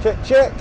Check, check.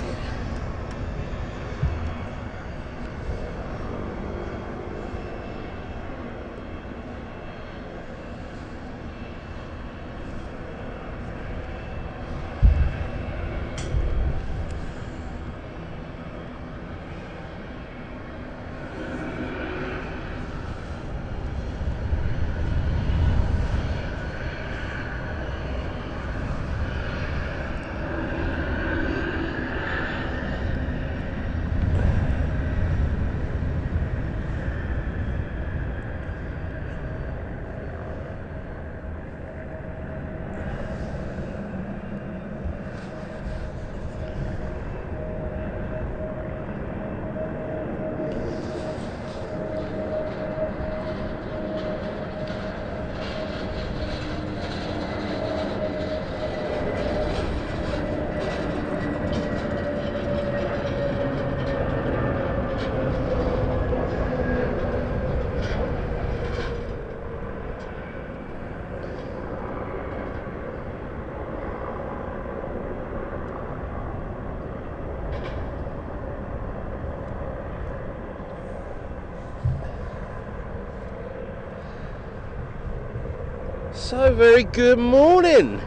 So very good morning.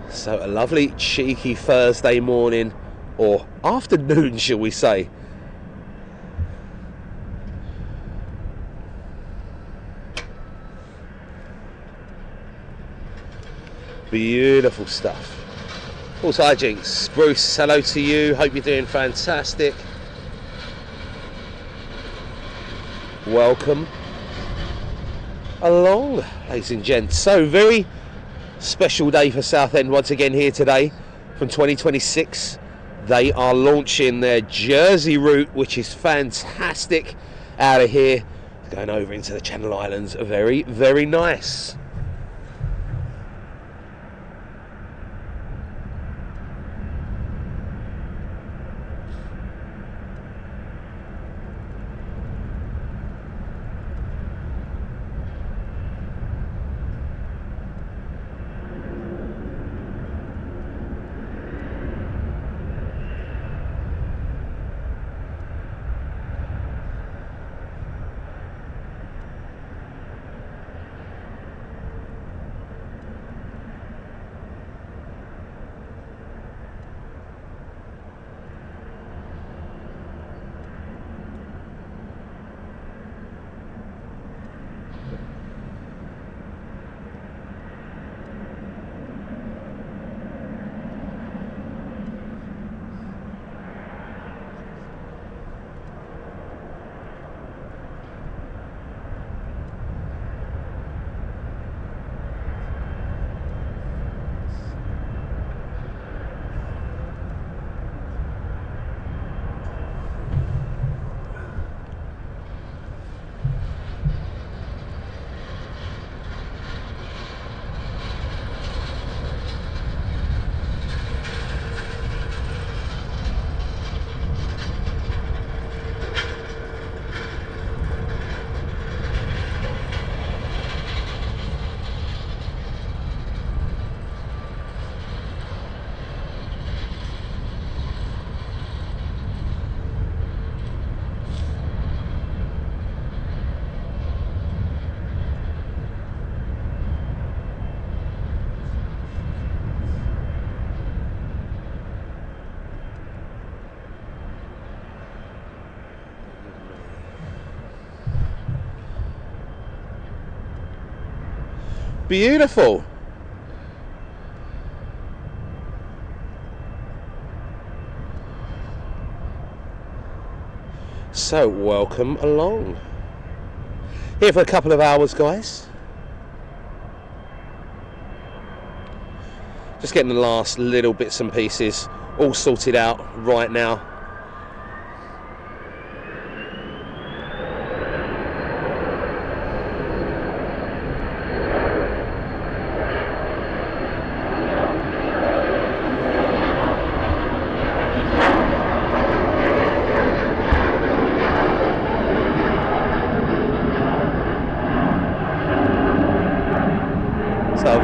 So a lovely cheeky Thursday morning, or afternoon shall we say. Beautiful stuff. Also, hi Jinx, Bruce, hello to you, hope you're doing fantastic. Welcome along, ladies and gents. So very special day for Southend once again here today from 2026. They are launching their Jersey route, which is fantastic, out of here, going over into the Channel Islands. Very, very nice. Beautiful. So welcome along. Here for a couple of hours, guys. Just getting the last little bits and pieces all sorted out right now.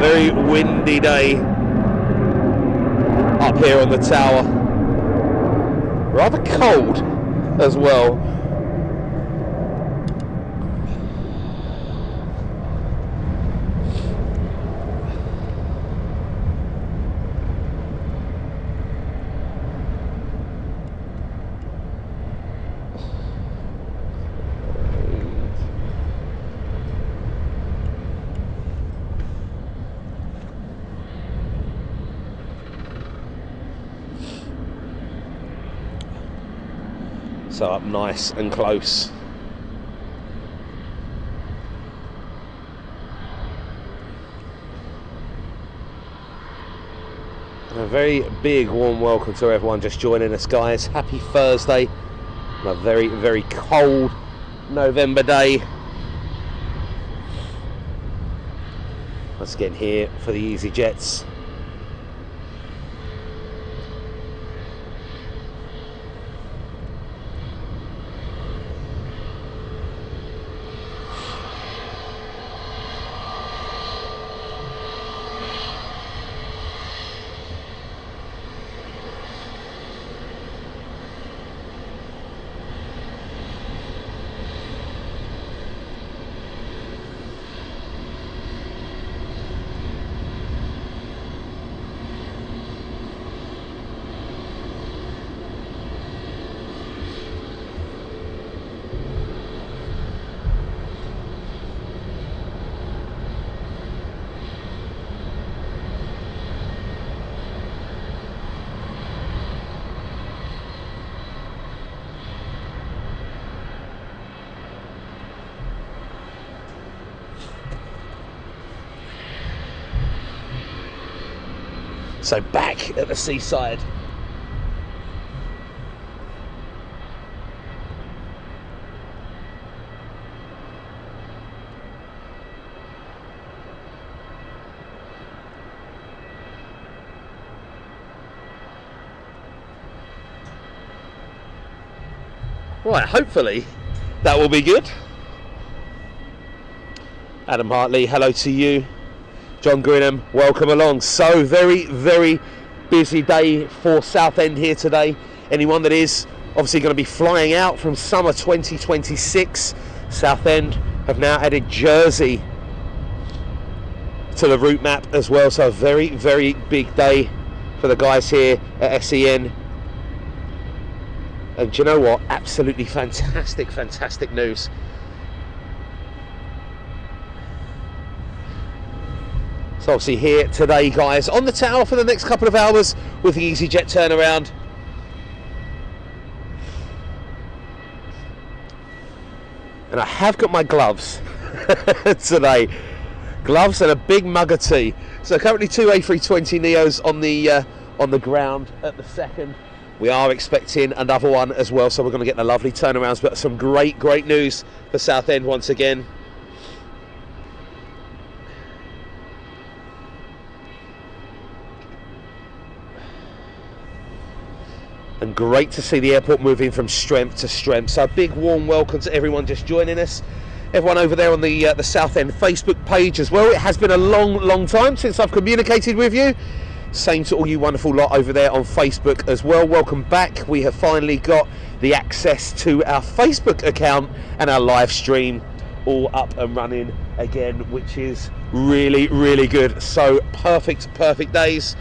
Very windy day up here on the tower. Rather cold as well. So up nice and close. And a very big warm welcome to everyone just joining us, guys. Happy Thursday on a very, very cold November day. Let's get here for the easyJets. So back at the seaside. Right, hopefully that will be good. Adam Hartley, hello to you. John Grinham, welcome along. So very, very busy day for Southend here today. Anyone that is obviously going to be flying out from summer 2026, Southend have now added Jersey to the route map as well. So a very, very big day for the guys here at SEN. And do you know what? Absolutely fantastic, fantastic news. So obviously here today, guys, on the tower for the next couple of hours with the easyJet turnaround. And I have got my gloves today. Gloves and a big mug of tea. So currently 2 A320neos on the ground at the second. We are expecting another one as well, so we're going to get the lovely turnarounds. But some great, great news for Southend once again. And great to see the airport moving from strength to strength. So a big warm welcome to everyone just joining us. Everyone over there on the Southend Facebook page as well. It has been a long, long time since I've communicated with you. Same to all you wonderful lot over there on Facebook as well. Welcome back. We have finally got the access to our Facebook account and our live stream all up and running again, which is really, really good. So perfect days.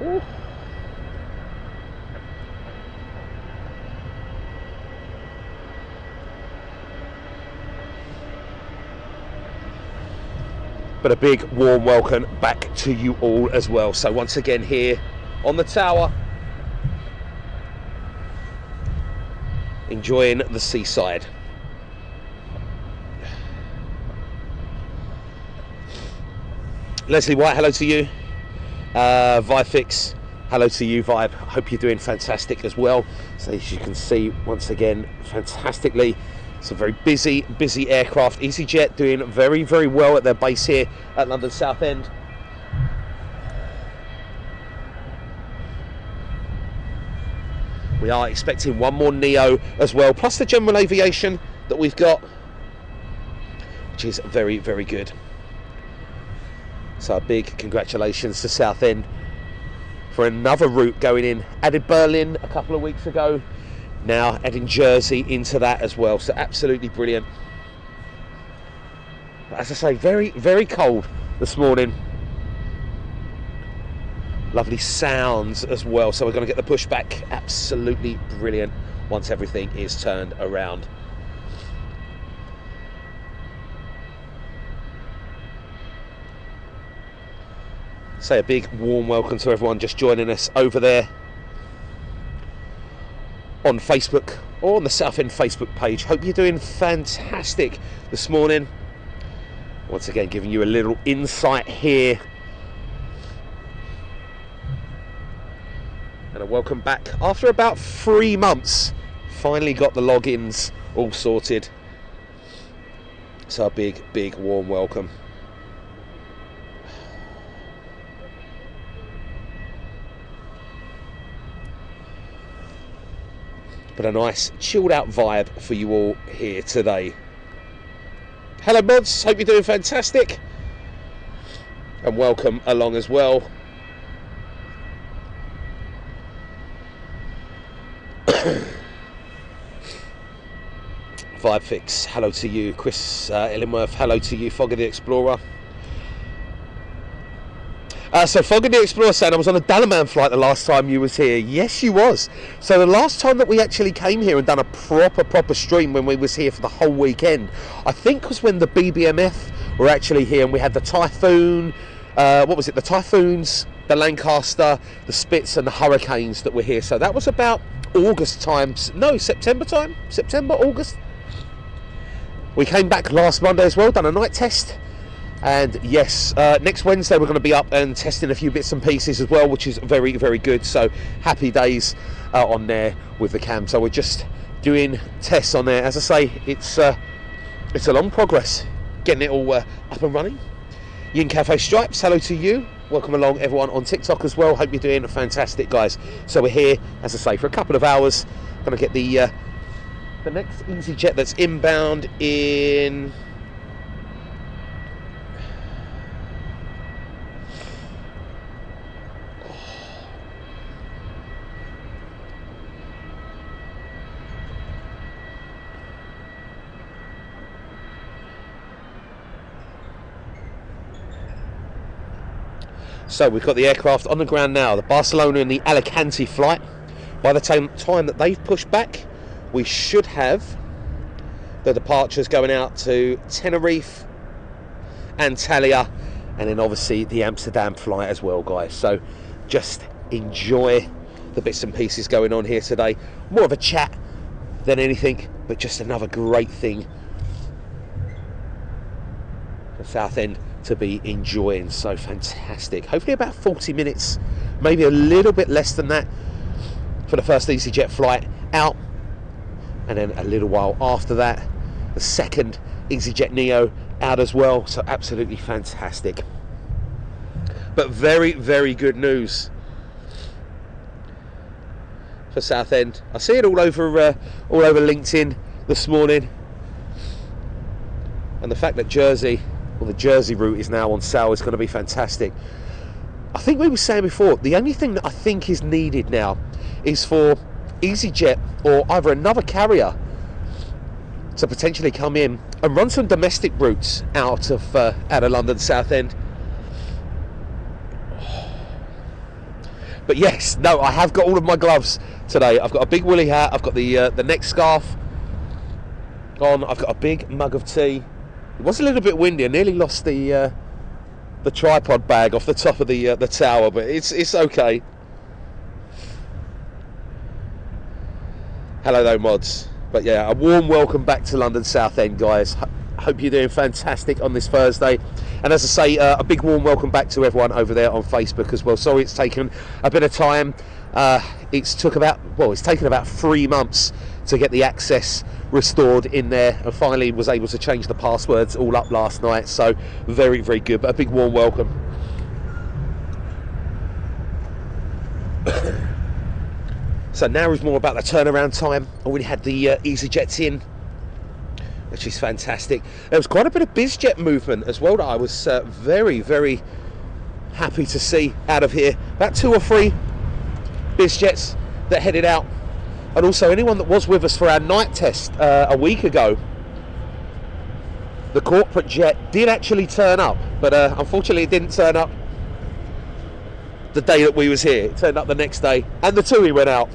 Ooh. But a big warm welcome back to you all as well. So once again here on the tower, enjoying the seaside. Leslie White, hello to you. Vifix, hello to you, Vibe. Hope you're doing fantastic as well. So as you can see, once again, fantastically, it's a very busy aircraft. easyJet doing very, very well at their base here at London Southend. We are expecting one more Neo as well, plus the general aviation that we've got which is very, very good. So a big congratulations to Southend for another route going in. Added Berlin a couple of weeks ago, now adding Jersey into that as well. So absolutely brilliant. But as I say, very, very cold this morning. Lovely sounds as well. So we're going to get the pushback absolutely brilliant once everything is turned around. Say a big warm welcome to everyone just joining us over there on Facebook or on the Southend Facebook page. Hope you're doing fantastic this morning. Once again, giving you a little insight here. And a welcome back after about 3 months. Finally got the logins all sorted. So a big, big warm welcome. But a nice chilled out vibe for you all here today. Hello mods, hope you're doing fantastic. And welcome along as well. Vibe Fix, hello to you. Chris Illingworth, hello to you. Foggy the Explorer. So Foggy the Explorer saying I was on a Dalaman flight the last time you was here. Yes, you was. So the last time that we actually came here and done a proper stream when we was here for the whole weekend, I think was when the BBMF were actually here and we had the Typhoon, what was it, the Typhoons, the Lancaster, the Spitz and the Hurricanes that were here. So that was about August time, no, September time, September, August. We came back last Monday as well, done a night test. And yes, next Wednesday we're going to be up and testing a few bits and pieces as well, which is very, very good. So happy days on there with the cam. So we're just doing tests on there. As I say, it's a long progress getting it all up and running. Yin Cafe Stripes, hello to you. Welcome along everyone on TikTok as well. Hope you're doing fantastic, guys. So we're here, as I say, for a couple of hours. Going to get the next easyJet that's inbound in... So we've got the aircraft on the ground now, the Barcelona and the Alicante flight. By the time that they've pushed back, we should have the departures going out to Tenerife, Antalya, and then obviously the Amsterdam flight as well, guys. So just enjoy the bits and pieces going on here today. More of a chat than anything, but just another great thing for Southend to be enjoying. So fantastic. Hopefully about 40 minutes, maybe a little bit less than that for the first easyJet flight out, and then a little while after that the second easyJet Neo out as well. So absolutely fantastic, but very, very good news for Southend. I see it all over LinkedIn this morning, and the fact that Jersey, well, the Jersey route is now on sale is going to be fantastic. I think we were saying before, the only thing that I think is needed now is for easyJet or either another carrier to potentially come in and run some domestic routes out of London Southend. But yes, no, I have got all of my gloves today. I've got a big woolly hat, I've got the neck scarf on, I've got a big mug of tea. It was a little bit windy. I nearly lost the tripod bag off the top of the tower, but it's okay. Hello though, mods. But yeah, a warm welcome back to London Southend, guys. Hope you're doing fantastic on this Thursday. And as I say, a big warm welcome back to everyone over there on Facebook as well. Sorry it's taken a bit of time. It's taken about 3 months to get the access restored in there, and finally was able to change the passwords all up last night. So very, very good, but a big warm welcome. So now is more about the turnaround time. Already had the easyJets in which is fantastic. There was quite a bit of BizJet movement as well that I was very, very happy to see out of here. About 2 or 3 BizJets that headed out, and also anyone that was with us for our night test a week ago. The corporate jet did actually turn up, but unfortunately it didn't turn up the day that we was here. It turned up the next day, and the TUI went out.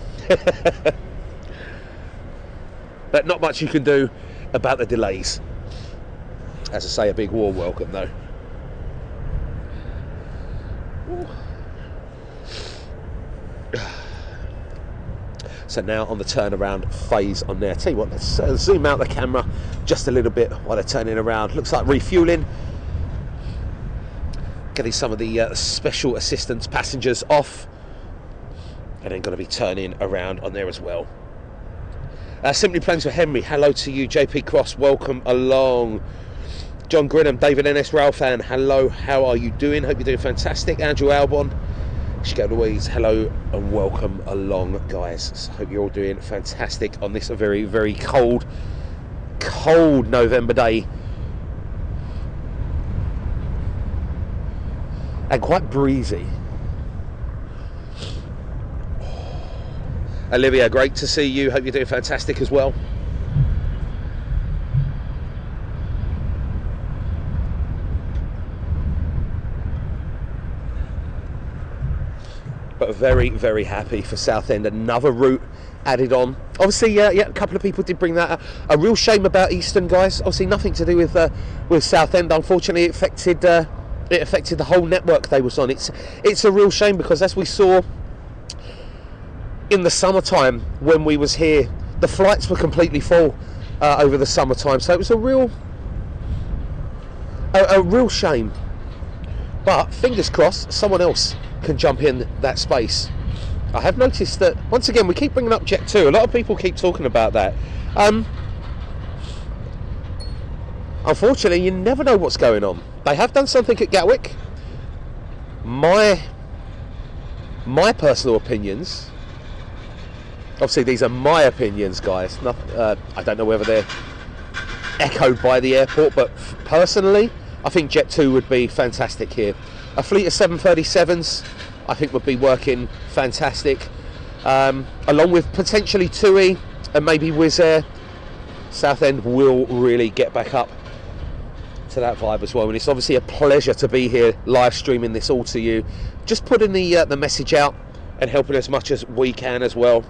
But not much you can do about the delays. As I say, a big warm welcome though. So now on the turnaround phase on there. Tell you what, let's zoom out the camera just a little bit while they're turning around. Looks like refueling. Getting some of the special assistance passengers off. And then going to be turning around on there as well. Simply Plans for Henry, hello to you. JP Cross, welcome along. John Grinham, David NS Rail fan, hello, how are you doing? Hope you're doing fantastic. Andrew Albon, Chicago Louise, hello and welcome along, guys. So hope you're all doing fantastic on this very, very cold November day. And quite breezy. Olivia, great to see you. Hope you're doing fantastic as well. But very, very happy for Southend. Another route added on. Obviously, yeah, a couple of people did bring that up. A real shame about Eastern, guys. Obviously, nothing to do with Southend. Unfortunately, it affected the whole network they was on. It's a real shame because, as we saw in the summertime when we was here, the flights were completely full over the summertime. So it was a real shame. But fingers crossed, someone else can jump in that space. I have noticed that once again we keep bringing up Jet 2. A lot of people keep talking about that. Unfortunately, you never know what's going on. They have done something at Gatwick. My personal opinions, obviously these are my opinions, guys. I don't know whether they're echoed by the airport, but personally I think Jet 2 would be fantastic here. A fleet of 737s I think would be working fantastic, along with potentially TUI and maybe Wizz Air. Southend will really get back up to that vibe as well, and it's obviously a pleasure to be here live streaming this all to you, just putting the message out and helping as much as we can as well.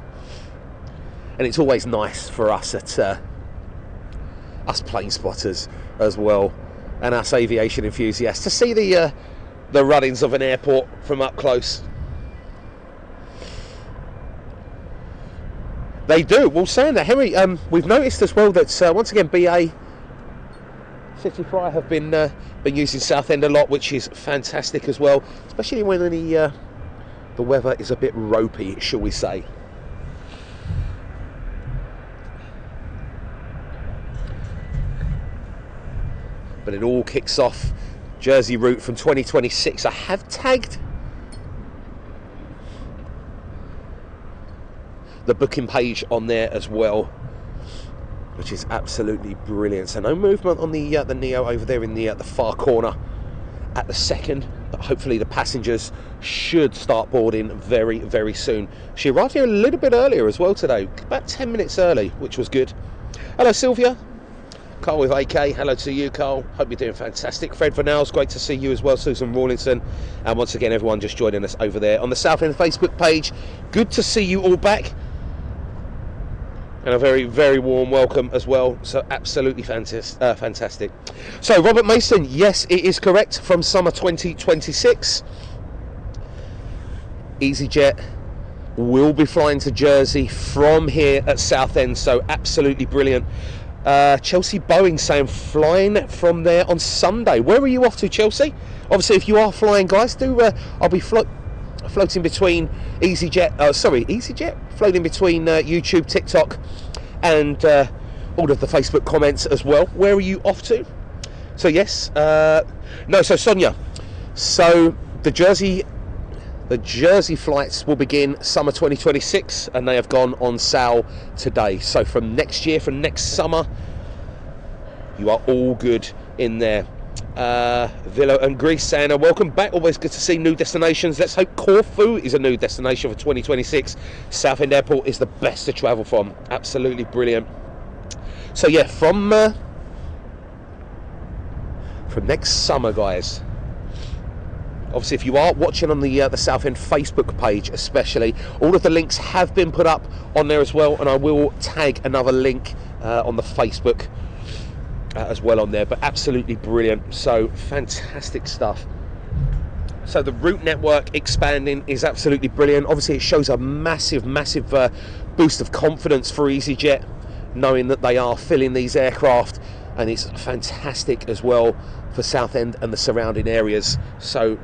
And it's always nice for us at us plane spotters as well, and us aviation enthusiasts, to see the runnings of an airport from up close. They do. Well, saying that, Henry, we've noticed as well that once again BA City Fly have been using Southend a lot, which is fantastic as well, especially when the weather is a bit ropey, shall we say. But it all kicks off Jersey route from 2026. I have tagged the booking page on there as well, which is absolutely brilliant. So no movement on the Neo over there in the far corner at the second, but hopefully the passengers should start boarding very, very soon. She arrived here a little bit earlier as well today, about 10 minutes early, which was good. Hello Sylvia. Carl with AK, hello to you, Carl. Hope you're doing fantastic. Fred Vernals, great to see you as well. Susan Rawlinson, and once again, everyone just joining us over there on the Southend Facebook page. Good to see you all back, and a very, very warm welcome as well. So absolutely fantastic. So Robert Mason, yes, it is correct. From summer 2026, easyJet will be flying to Jersey from here at Southend. So absolutely brilliant. Chelsea Boeing saying flying from there on Sunday. Where are you off to, Chelsea? Obviously, if you are flying, guys, I'll be floating between easyJet, floating between YouTube, TikTok, and all of the Facebook comments as well. Where are you off to? So yes, so Sonia, so the Jersey flights will begin summer 2026, and they have gone on sale today. So from next year, from next summer, you are all good in there. Villa and Greece saying, welcome back, always good to see new destinations. Let's hope Corfu is a new destination for 2026. Southend Airport is the best to travel from. Absolutely brilliant. So yeah, from next summer, guys, obviously if you are watching on the Southend Facebook page especially, all of the links have been put up on there as well, and I will tag another link on the Facebook as well on there. But absolutely brilliant, so fantastic stuff. So the route network expanding is absolutely brilliant. Obviously it shows a massive boost of confidence for easyJet, knowing that they are filling these aircraft, and it's fantastic as well for Southend and the surrounding areas. So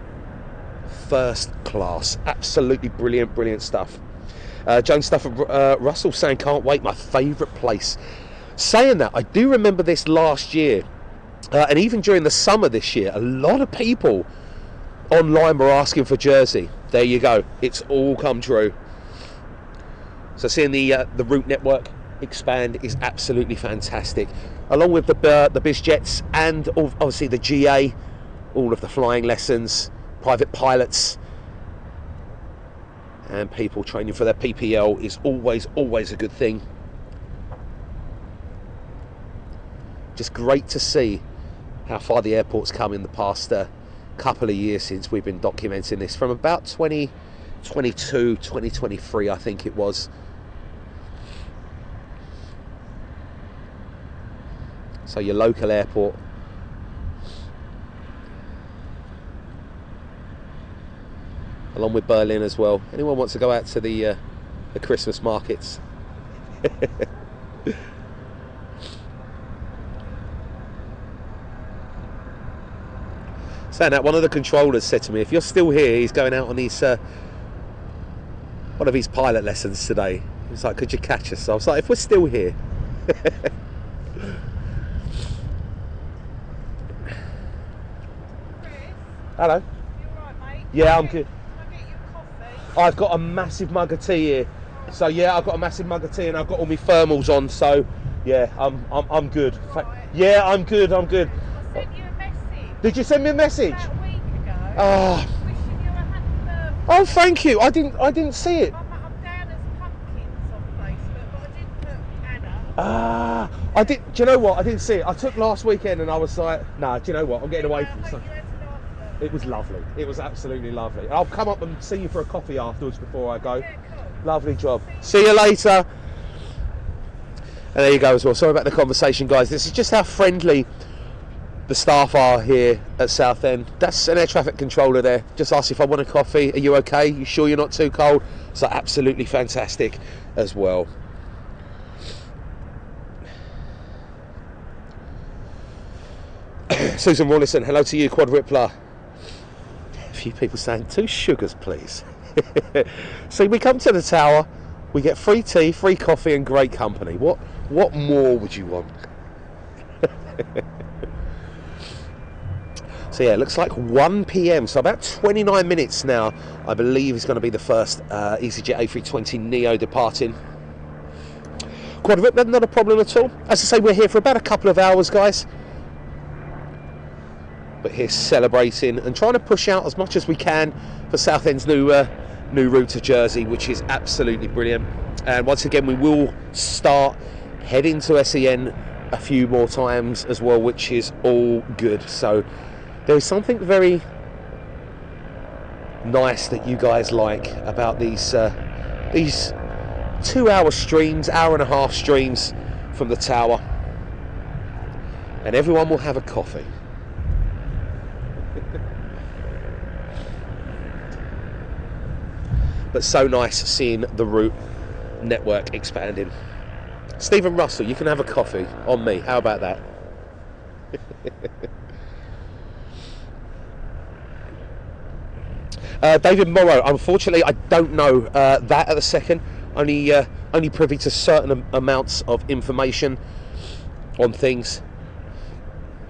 first class, absolutely brilliant stuff. Joan Stafford Russell saying, can't wait, my favourite place. Saying that, I do remember this last year, and even during the summer this year, a lot of people online were asking for Jersey. There you go, it's all come true. So seeing the route network expand is absolutely fantastic, along with the biz jets and obviously the GA, all of the flying lessons, private pilots, and people training for their PPL is always a good thing. Just great to see how far the airport's come in the past couple of years since we've been documenting this, from about 2022, 2023 I think it was. So your local airport, along with Berlin as well. Anyone wants to go out to the Christmas markets? Saying that, one of the controllers said to me, if you're still here, he's going out on his one of his pilot lessons today. He was like, could you catch us? So I was like, if we're still here. Hello. You alright, mate? Yeah, I'm good. Can I get you a coffee? I've got a massive mug of tea here. So yeah, I've got a massive mug of tea, and I've got all my thermals on. So yeah, I'm good. Right. Yeah, I'm good. I sent you a message. Did you send me a message? About a week ago. Oh. Wishing you a happy birthday. Oh, thank you. I didn't see it. I'm down as pumpkins on Facebook, but I didn't put Anna. Ah, I did. Do you know what? I didn't see it. I took last weekend, and I was like, nah. Do you know what? I'm getting away from I stuff. hope you had a nice birthday. It was lovely. It was absolutely lovely. I'll come up and see you for a coffee afterwards before I go. Yeah, cool. Lovely job. See you later. And there you go as well. Sorry about the conversation, guys. This is just how friendly the staff are here at Southend. That's an air traffic controller there. Just asked if I want a coffee. Are you okay? You sure you're not too cold? So absolutely fantastic as well. Susan Rawlinson, hello to you, Quadripler. A few people saying 2 sugars, please. See, we come to the tower, we get free tea, free coffee, and great company. What more would you want? So yeah, it looks like 1 p.m. So about 29 minutes now, I believe, is going to be the first easyJet A320neo departing. Quadripler, not a problem at all. As I say, we're here for about a couple of hours, guys. But here celebrating and trying to push out as much as we can for Southend's new route to Jersey, which is absolutely brilliant. And once again, we will start heading to SEN a few more times as well, which is all good. So there is something very nice that you guys like about these 2-hour streams, hour and a half streams from the tower, and everyone will have a coffee. But so nice seeing the route network expanding. Stephen Russell, you can have a coffee on me. How about that? David Morrow, unfortunately, I don't know that at the second. Only privy to certain amounts of information on things.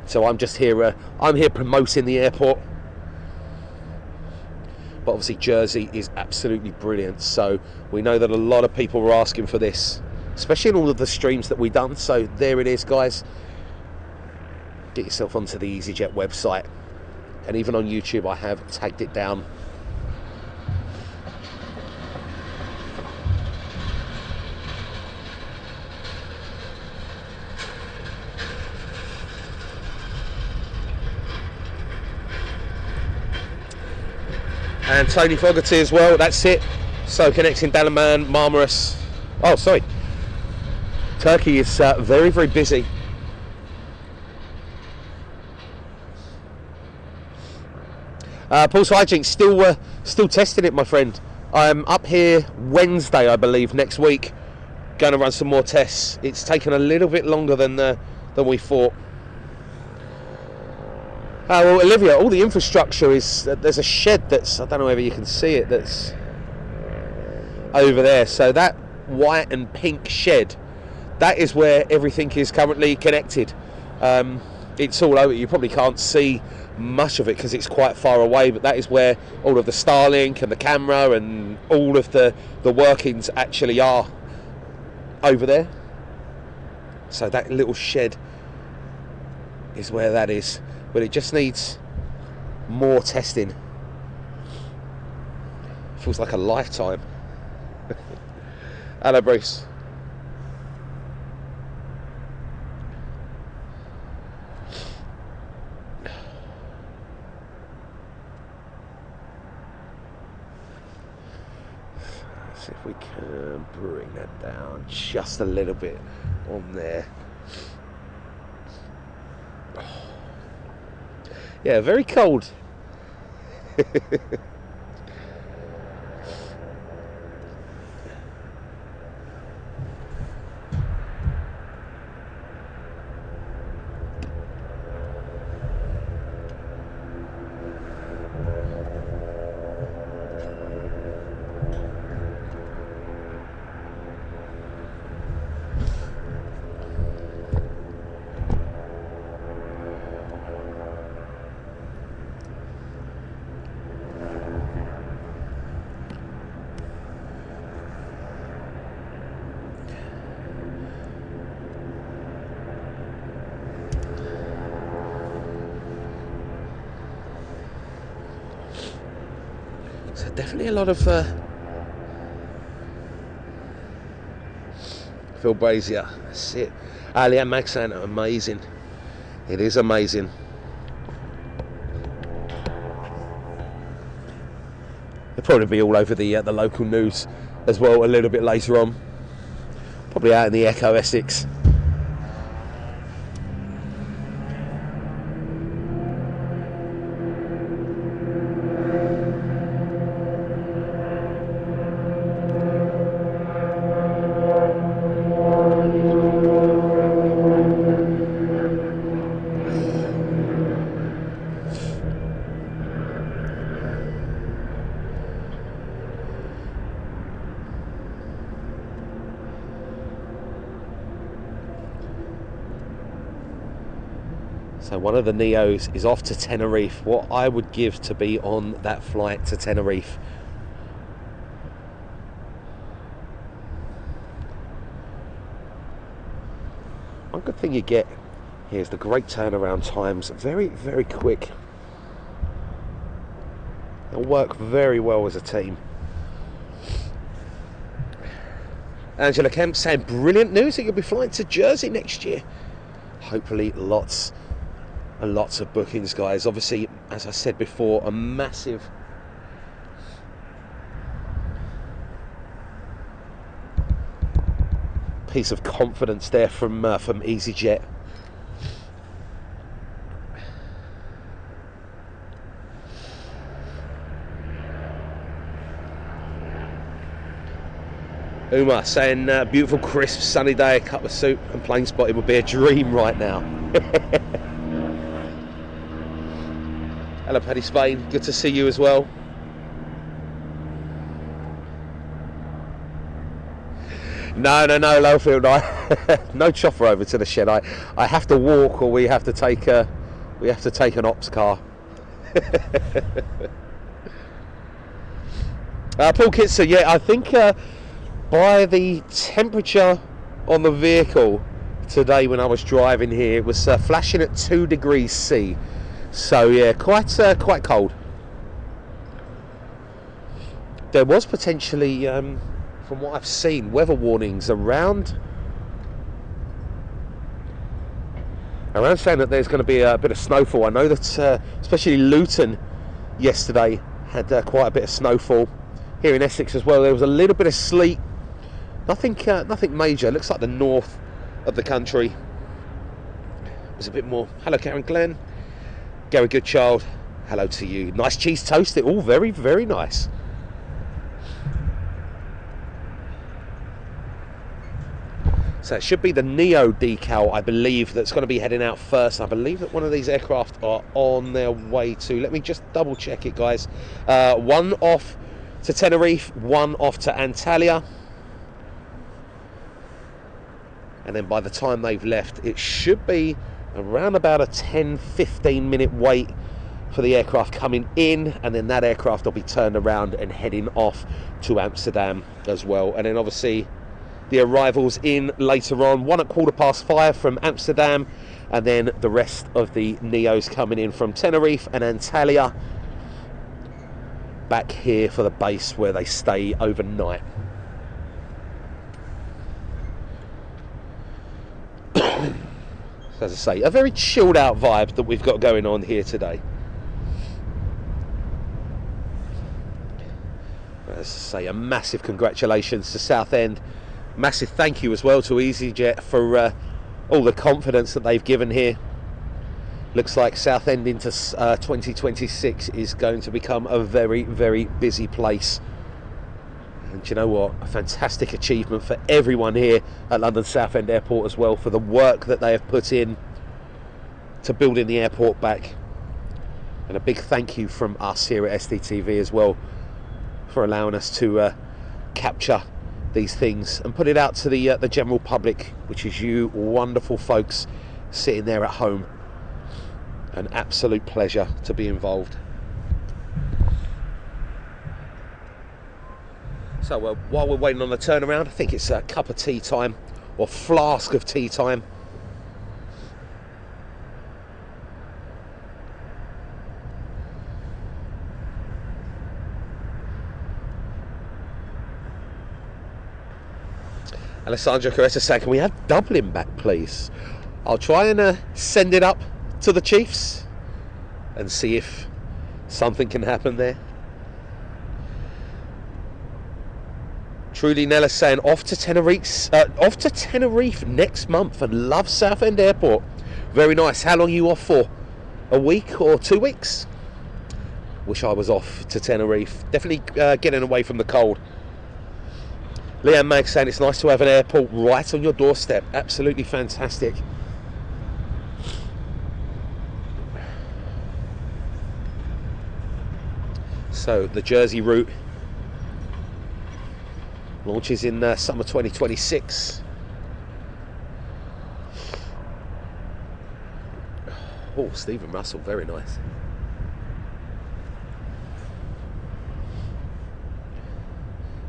So I'm just here. I'm here promoting the airport. But obviously Jersey is absolutely brilliant, so we know that a lot of people were asking for this, especially in all of the streams that we've done. So there it is, guys. get yourself onto the easyJet website, and even on YouTube I have tagged it down. And Tony Fogarty as well, that's it. So connecting Dalaman, Marmaris. Oh, sorry. Turkey is very, very busy. Pulse Hijinks, still testing it, my friend. I'm up here Wednesday, I believe, next week. Going to run some more tests. It's taken a little bit longer than we thought. Well, Olivia, all the infrastructure is, there's a shed that's, I don't know whether you can see it, that's over there. So that white and pink shed, that is where everything is currently connected. It's all over. You probably can't see much of it because it's quite far away, but that is where all of the Starlink and the camera and all of the workings actually are, over there. So that little shed is where that is. But it just needs more testing. Feels like a lifetime. Hello, Bruce. Let's see if we can bring that down just a little bit on there. Yeah, very cold. So definitely a lot of Phil Brazier, that's it. Alia Maxan, amazing. It is amazing. They'll probably be all over the local news as well a little bit later on. Probably out in the Echo Essex. So one of the Neos is off to Tenerife. What I would give to be on that flight to Tenerife. One good thing you get here is the great turnaround times. Very, very quick. They'll work very well as a team. Angela Kemp saying brilliant news that you'll be flying to Jersey next year. Hopefully lots and lots of bookings, guys. Obviously, as I said before, a massive piece of confidence there from easyJet. Uma saying beautiful crisp sunny day, a cup of soup and plane spotting would be a dream right now. Hello Paddy Spain, good to see you as well. No, Lowfield, no chopper over to the shed. I have to walk, or we have to take an ops car. Paul Kitzer, yeah, I think by the temperature on the vehicle today when I was driving here. It was flashing at 2 degrees C. So yeah, quite cold. There was potentially, from what I've seen, weather warnings around saying that there's going to be a bit of snowfall. I know that especially Luton yesterday had quite a bit of snowfall. Here in Essex as well, there was a little bit of sleet. Nothing major. It looks like the north of the country was a bit more. Hello, Karen Glenn. Gary Goodchild. Hello to you. Nice cheese toast. It all very, very nice. So it should be the Neo decal, I believe, that's going to be heading out first. I believe that one of these aircraft are on their way to. Let me just double check it, guys. One off to Tenerife, one off to Antalya. And then by the time they've left, it should be around about a 10-15 minute wait for the aircraft coming in, and then that aircraft will be turned around and heading off to Amsterdam as well. And then obviously the arrivals in later on, 1 at 5:15 from Amsterdam, and then the rest of the Neos coming in from Tenerife and Antalya back here for the base where they stay overnight. As I say, a very chilled out vibe that we've got going on here today. As I say, a massive congratulations to Southend. Massive thank you as well to easyJet for all the confidence that they've given here. Looks like Southend into 2026 is going to become a very, very busy place. And you know what? A fantastic achievement for everyone here at London Southend Airport as well, for the work that they have put in to building the airport back. And a big thank you from us here at SDTV as well for allowing us to capture these things and put it out to the general public, which is you wonderful folks sitting there at home. An absolute pleasure to be involved. So while we're waiting on the turnaround, I think it's a cup of tea time, or flask of tea time. Alessandro Caressa saying, can we have Dublin back, please? I'll try and send it up to the Chiefs and see if something can happen there. Trudy Nella saying off to Tenerife next month, and love Southend Airport. Very nice. How long are you off for? A week or 2 weeks? Wish I was off to Tenerife. Definitely getting away from the cold. Leanne Mag saying it's nice to have an airport right on your doorstep. Absolutely fantastic. So the Jersey route launches in summer 2026. Oh, Stephen Russell, very nice.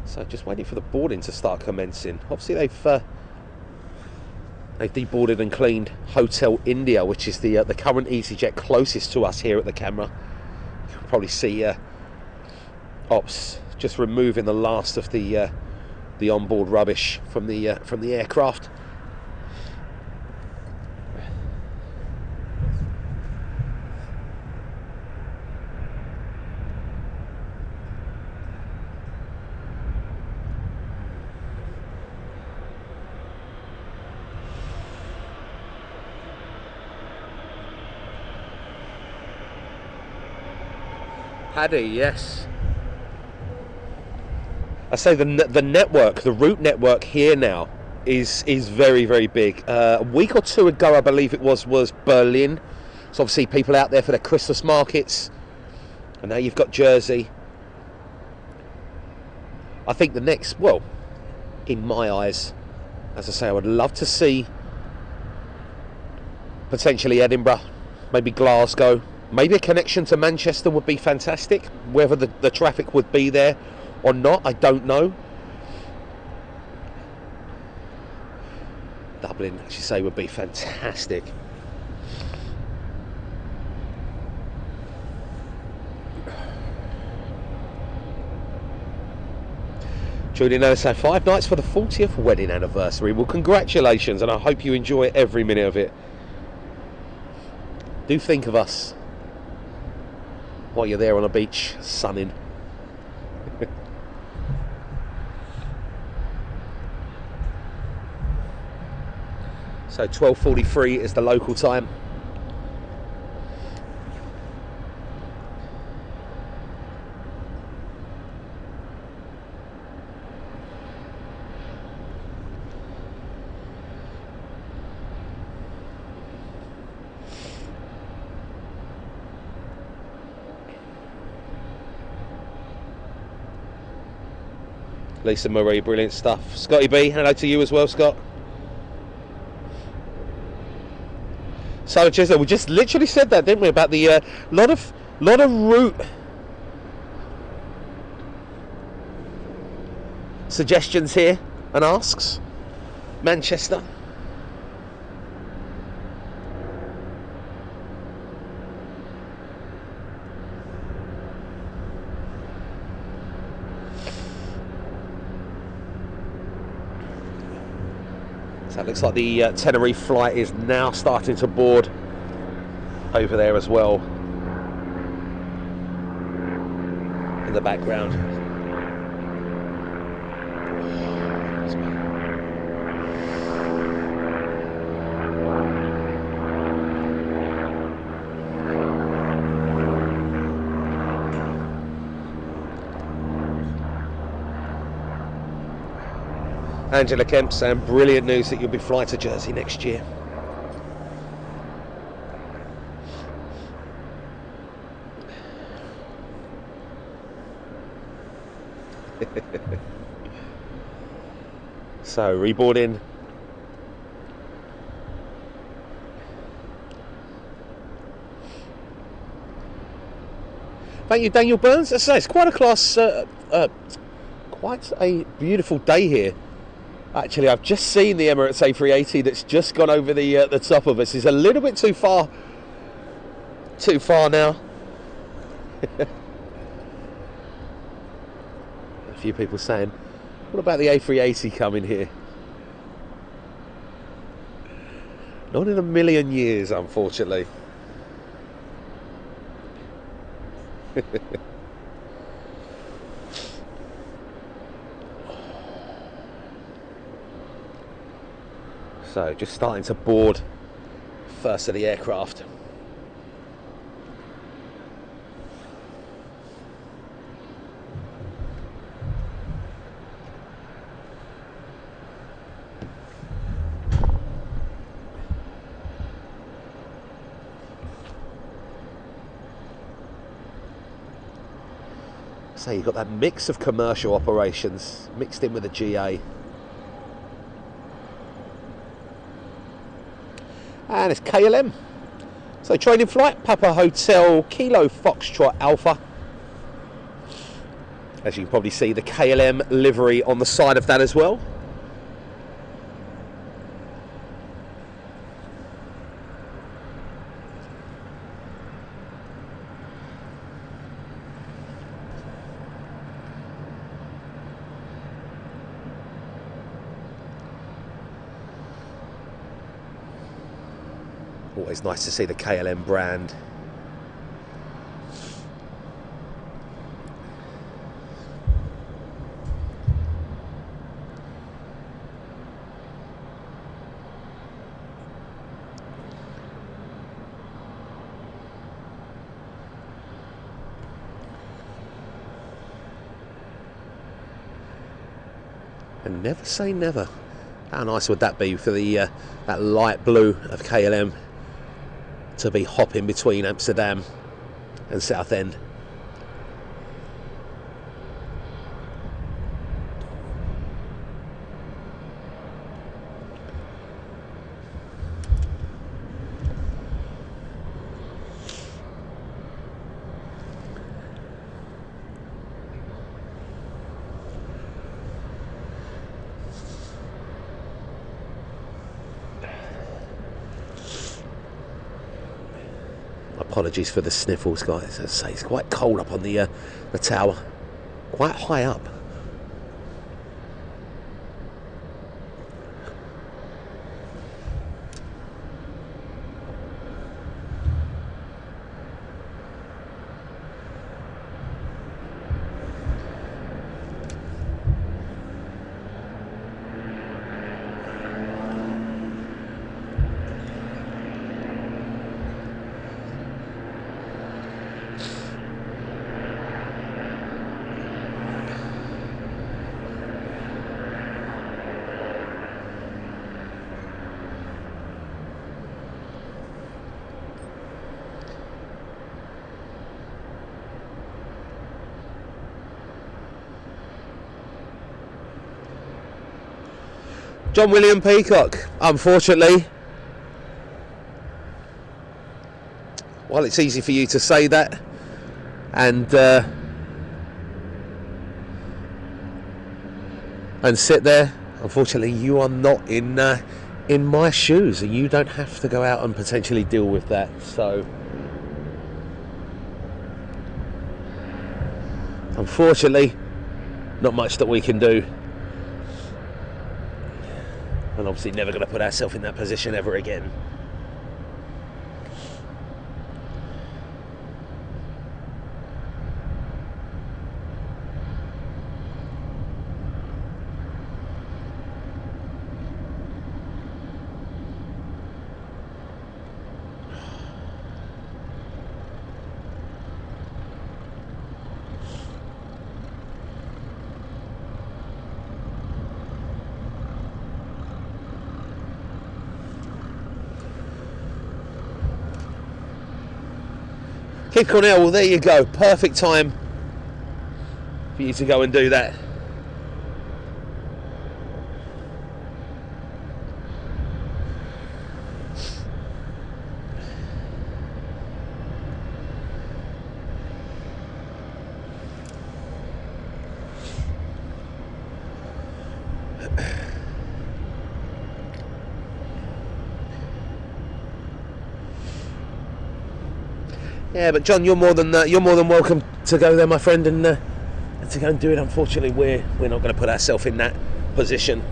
So just waiting for the boarding to start commencing. Obviously they've deboarded and cleaned Hotel India, which is the current easyJet closest to us here at the camera. You can probably see ops just removing the last of the onboard rubbish from the aircraft. Paddy, yes. I say the network, the route network here now is very, very big. A week or two ago, I believe it was Berlin. So obviously people out there for their Christmas markets. And now you've got Jersey. I think the next, well, in my eyes, as I say, I would love to see potentially Edinburgh, maybe Glasgow. Maybe a connection to Manchester would be fantastic. Whether the traffic would be there or not, I don't know. Dublin, as you say, would be fantastic. Julie Nellis said 5 nights for the 40th wedding anniversary. Well, congratulations, and I hope you enjoy every minute of it. Do think of us while you're there on a beach, sunning. So 12:43 is the local time. Lisa Marie, brilliant stuff. Scotty B, hello to you as well, Scott. So we just literally said that, didn't we, about the lot of route suggestions here and asks. Manchester. So it looks like the Tenerife flight is now starting to board over there as well in the background. Angela Kemp saying brilliant news that you'll be flying to Jersey next year. So reboarding. Thank you, Daniel Burns. As I say, it's quite a class, quite a beautiful day here. Actually, I've just seen the Emirates A380 that's just gone over the top of us. It's a little bit too far now. A few people saying, what about the A380 coming here? Not in a million years, unfortunately. So just starting to board first of the aircraft. So you've got that mix of commercial operations mixed in with the GA. And it's KLM. So training flight, Papa Hotel Kilo Foxtrot Alpha. As you can probably see, the KLM livery on the side of that as well. Always nice to see the KLM brand. And never say never. How nice would that be for the that light blue of KLM to be hopping between Amsterdam and Southend. Apologies for the sniffles, guys. As I say, it's quite cold up on the tower, quite high up. John William Peacock, unfortunately, well, it's easy for you to say that, and sit there. Unfortunately, you are not in my shoes, and you don't have to go out and potentially deal with that. So, unfortunately, not much that we can do. And obviously never going to put ourselves in that position ever again. Keith Cornell, well there you go, perfect time for you to go and do that. Yeah, but John, you're more than welcome to go there, my friend, and to go and do it. Unfortunately, we're not going to put ourselves in that position.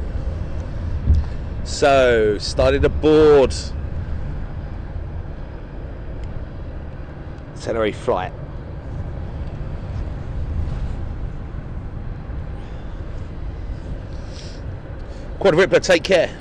So, started aboard Tenerife flight. Quad Ripper, take care.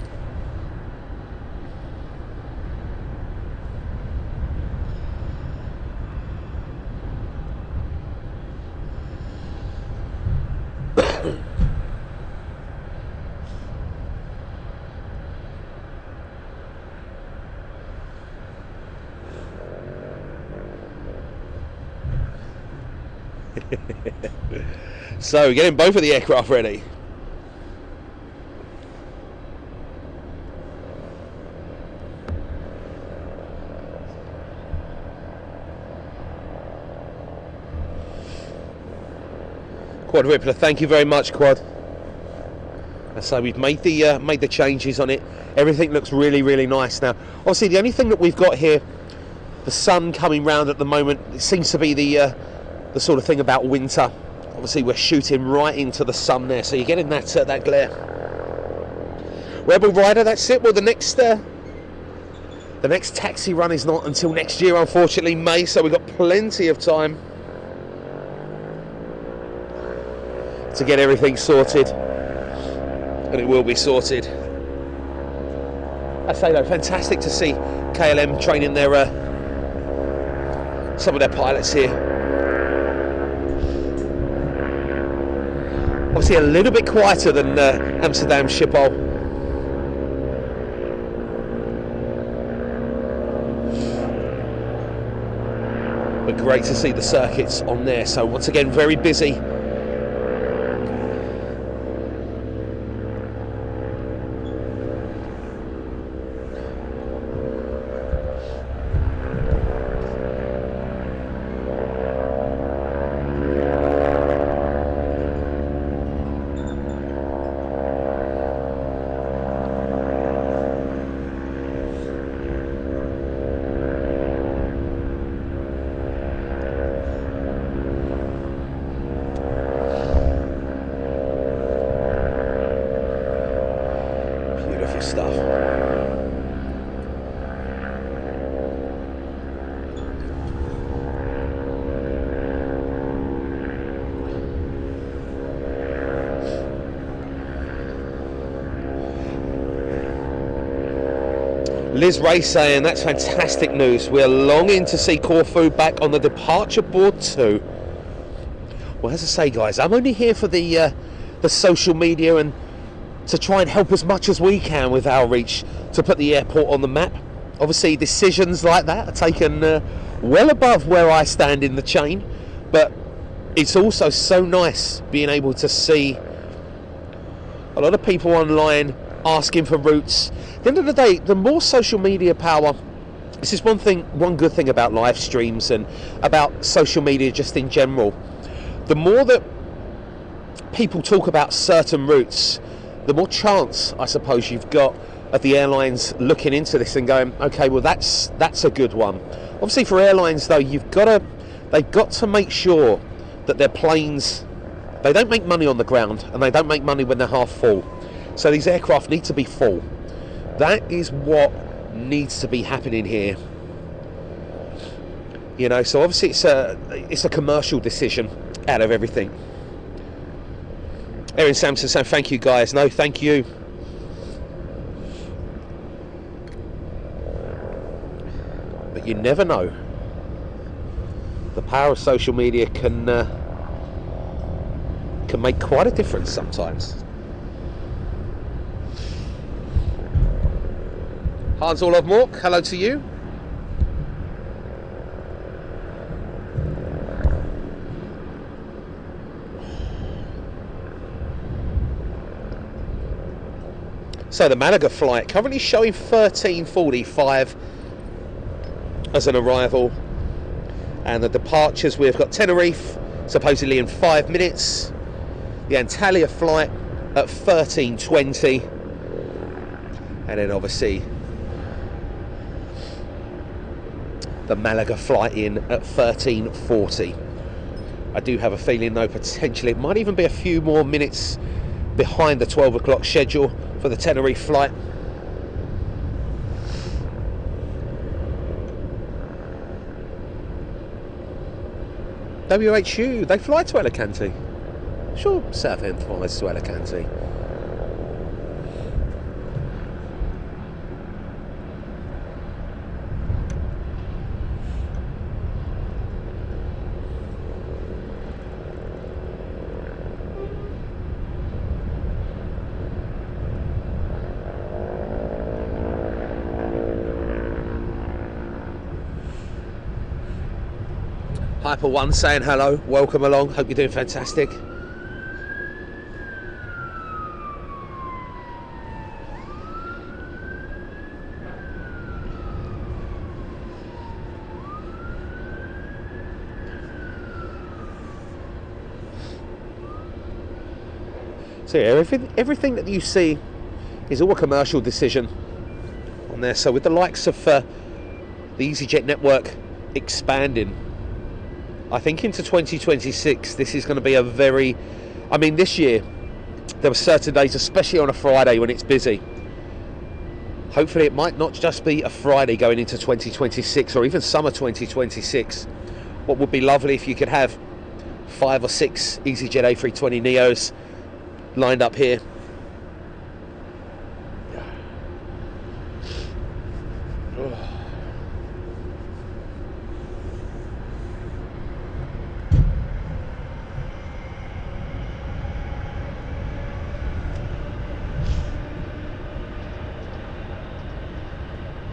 So, getting both of the aircraft ready. Quad Rippler, thank you very much, Quad. So we've made the changes on it. Everything looks really, really nice now. Obviously, the only thing that we've got here, the sun coming round at the moment, it seems to be the sort of thing about winter. Obviously, we're shooting right into the sun there, so you're getting that glare. Rebel Rider, that's it. Well, the next taxi run is not until next year, unfortunately, May. So we've got plenty of time to get everything sorted, and it will be sorted. I say though, fantastic to see KLM training some of their pilots here. Obviously a little bit quieter than Amsterdam Schiphol. But great to see the circuits on there. So once again, very busy. stuff. Liz Ray saying that's fantastic news. We're longing to see Corfu back on the departure board too. Well, as I say, guys, I'm only here for the social media and to try and help as much as we can with our reach to put the airport on the map. Obviously, decisions like that are taken well above where I stand in the chain, but it's also so nice being able to see a lot of people online asking for routes. At the end of the day, the more social media power, this is one good thing about live streams and about social media just in general. The more that people talk about certain routes, the more chance, I suppose, you've got of the airlines looking into this and going, okay, well that's a good one. Obviously, for airlines though, they've got to make sure that their planes, they don't make money on the ground and they don't make money when they're half full. So these aircraft need to be full. That is what needs to be happening here. You know, so obviously it's a commercial decision out of everything. Erin Sampson saying thank you guys. No, thank you. But you never know. The power of social media can make quite a difference sometimes. Hans Orlov Mork, hello to you. So the Malaga flight currently showing 13:45 as an arrival, and the departures, we've got Tenerife supposedly in 5 minutes, the Antalya flight at 13:20, and then obviously the Malaga flight in at 13:40. I do have a feeling though potentially it might even be a few more minutes behind the 12 o'clock schedule for the Tenerife flight. WHU, they fly to Alicante. Sure, Southend flies to Alicante. Hyper One saying hello, welcome along, hope you're doing fantastic. So yeah, everything that you see is all a commercial decision on there. So with the likes of the easyJet network expanding, I think into 2026, this is going to be a very, I mean, this year, there were certain days, especially on a Friday when it's busy. Hopefully it might not just be a Friday going into 2026 or even summer 2026. What would be lovely if you could have 5 or 6 easyJet A320 Neos lined up here.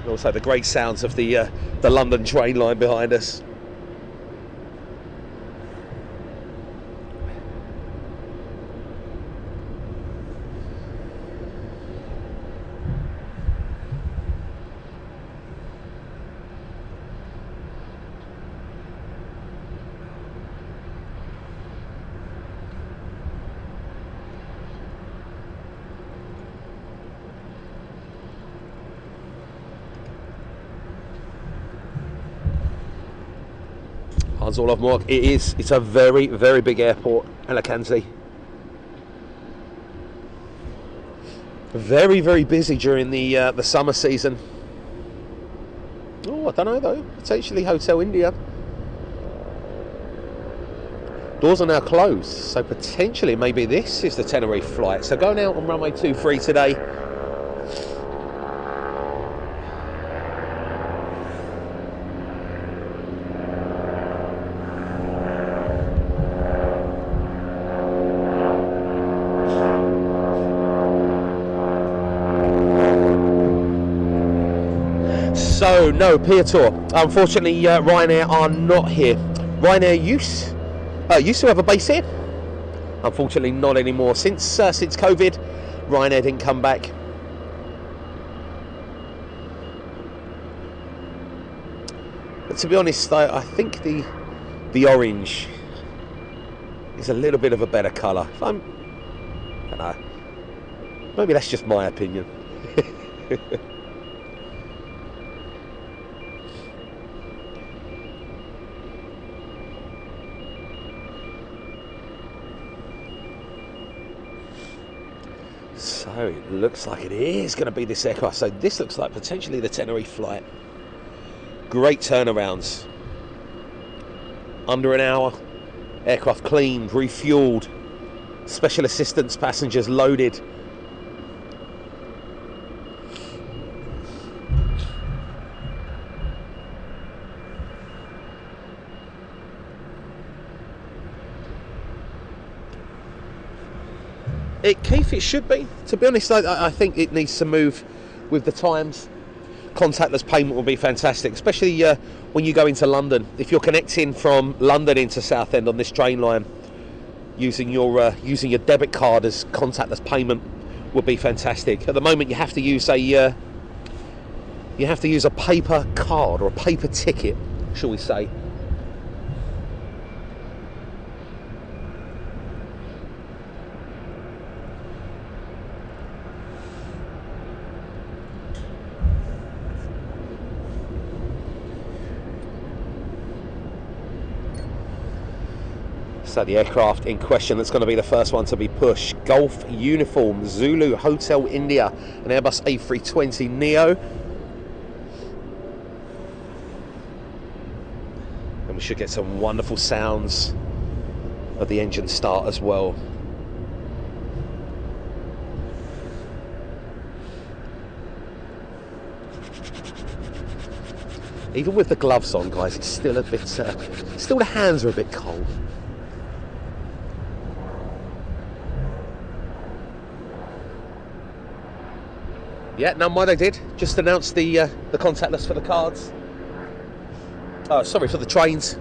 Also the great sounds of the London train line behind us. Hans Orlov Mork, it's a very, very big airport, Alicante. Very, very busy during the summer season. Oh, I don't know though. Potentially Hotel India. Doors are now closed, so potentially maybe this is the Tenerife flight. So going out on runway 23 today. So no Pier Tour. Unfortunately, Ryanair are not here. Ryanair used to have a base here. Unfortunately, not anymore. Since COVID, Ryanair didn't come back. But to be honest, I think the orange is a little bit of a better colour. I don't know. Maybe that's just my opinion. So it looks like it is going to be this aircraft. So this looks like potentially the Tenerife flight. Great turnarounds. Under an hour. Aircraft cleaned, refueled. Special assistance passengers loaded. Keith, it should be. To be honest, I think it needs to move with the times. Contactless payment will be fantastic, especially when you go into London. If you're connecting from London into Southend on this train line, using your debit card as contactless payment would be fantastic. At the moment, you have to use a paper card or a paper ticket, shall we say. So the aircraft in question that's going to be the first one to be pushed. Golf Uniform Zulu Hotel India, an Airbus A320neo. And we should get some wonderful sounds of the engine start as well. Even with the gloves on, guys, it's still a bit, still the hands are a bit cold. Yeah, no, mind I did. Just announced the contactless for the cards. Oh, sorry, for the trains.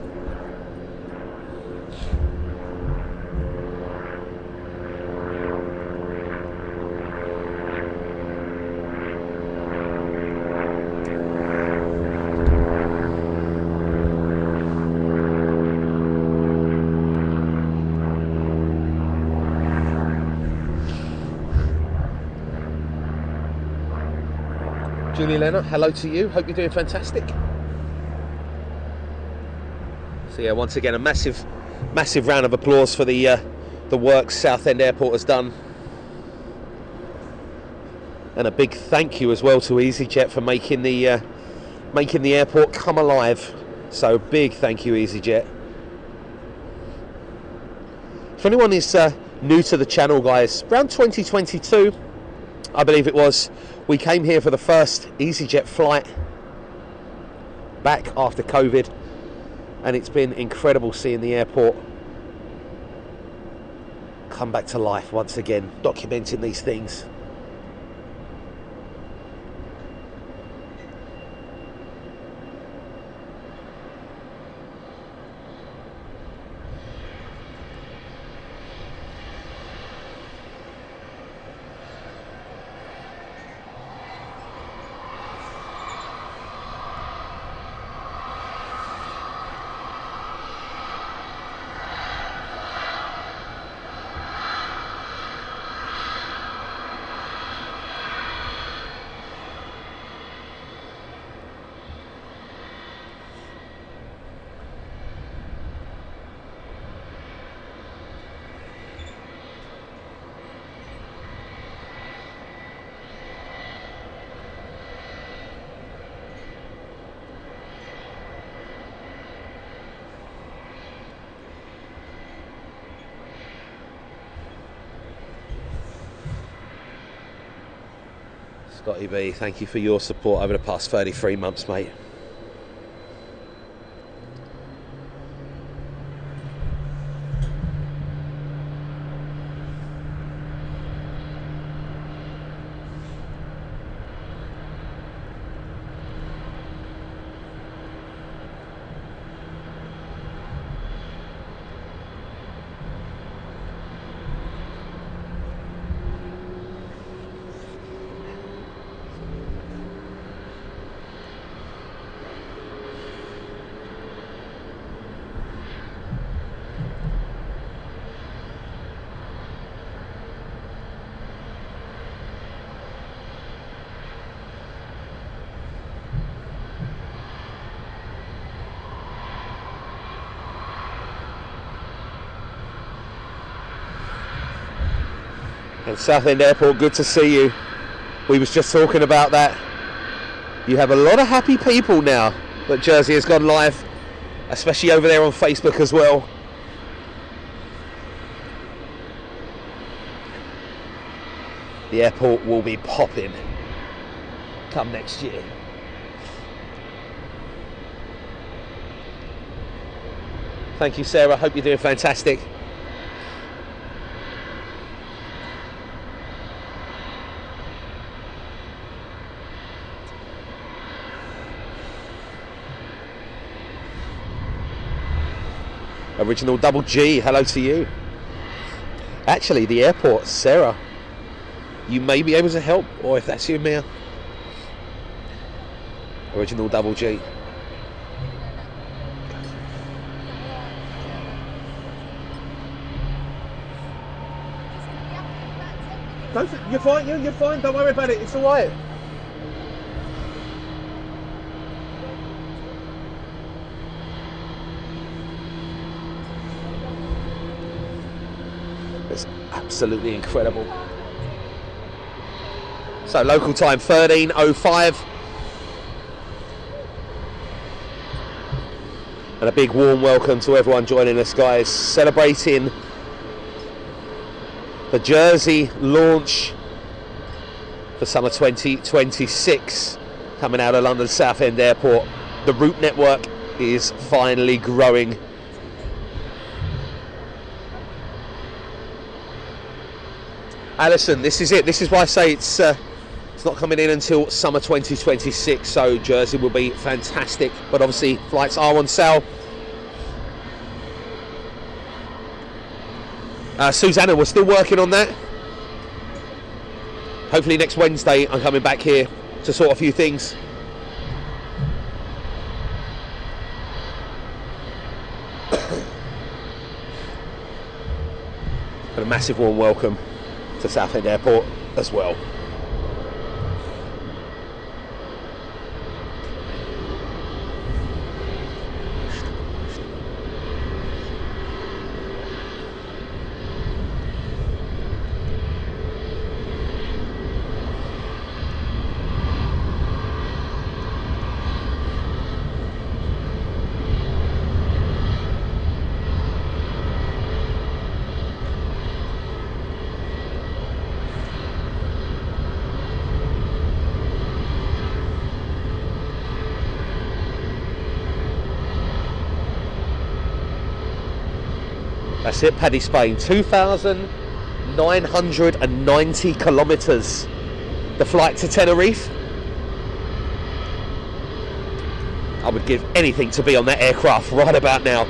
Julie Leonard, hello to you. Hope you're doing fantastic. So yeah, once again, a massive round of applause for the work Southend Airport has done, and a big thank you as well to easyJet for making the airport come alive. So big thank you, easyJet. If anyone is new to the channel, guys, around 2022, I believe it was, we came here for the first easyJet flight back after COVID, and it's been incredible seeing the airport come back to life once again, documenting these things. Scotty B, thank you for your support over the past 33 months, mate. And Southend Airport, good to see you. We was just talking about that. You have a lot of happy people now that Jersey has gone live, especially over there on Facebook as well. The airport will be popping come next year. Thank you, Sarah. Hope you're doing fantastic. Original Double G, hello to you. Actually, the airport, Sarah, you may be able to help, or if that's you, Mia. Original Double G. You're fine, you're fine, don't worry about it, it's alright. It's absolutely incredible. So local time 13:05. And a big warm welcome to everyone joining us, guys, celebrating the Jersey launch for summer 2026 coming out of London Southend Airport. The route network is finally growing. Alison, this is it. This is why I say it's not coming in until summer 2026, so Jersey will be fantastic. But obviously, flights are on sale. Susanna, we're still working on that. Hopefully next Wednesday I'm coming back here to sort a few things. And a massive warm welcome to Southend Airport as well. That's it, Paddy Spain, 2,990 kilometres. The flight to Tenerife. I would give anything to be on that aircraft right about now.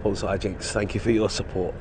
Also, Hijinks, thank you for your support.